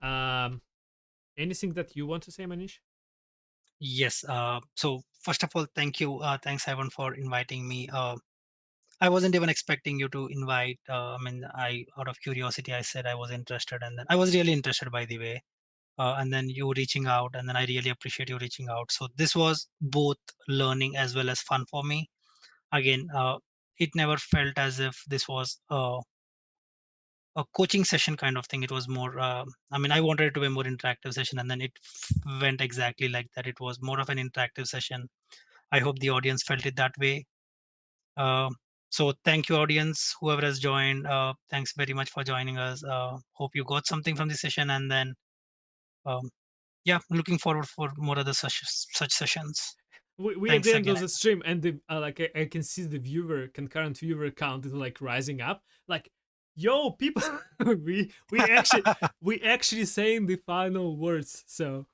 Um, anything that you want to say, Manish? Yes. So first of all, thank you. Thanks, Ivan, for inviting me. I wasn't even expecting you to invite. I mean, I out of curiosity, I said I was interested, and then I was really interested, by the way. And then you reaching out, and then I really appreciate you reaching out. So this was both learning as well as fun for me. Again, it never felt as if this was a coaching session kind of thing. It was more. I mean, I wanted it to be a more interactive session, and then it went exactly like that. It was more of an interactive session. I hope the audience felt it that way. Uh, so thank you, audience, whoever has joined. Thanks very much for joining us. Hope you got something from this session, and then um, yeah, looking forward for more other such sessions. We at Thanks the end again. of the stream, and the like I can see the viewer concurrent viewer count is like rising up. Like, yo, people, we actually saying the final words. So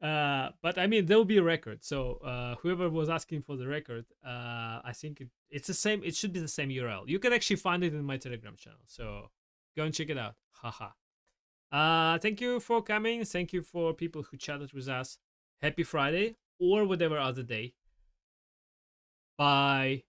but I mean, there will be a record. So whoever was asking for the record, I think it's the same. It should be the same URL. You can actually find it in my Telegram channel. So go and check it out. Haha. Thank you for coming. Thank you for people who chatted with us. Happy Friday or whatever other day. Bye.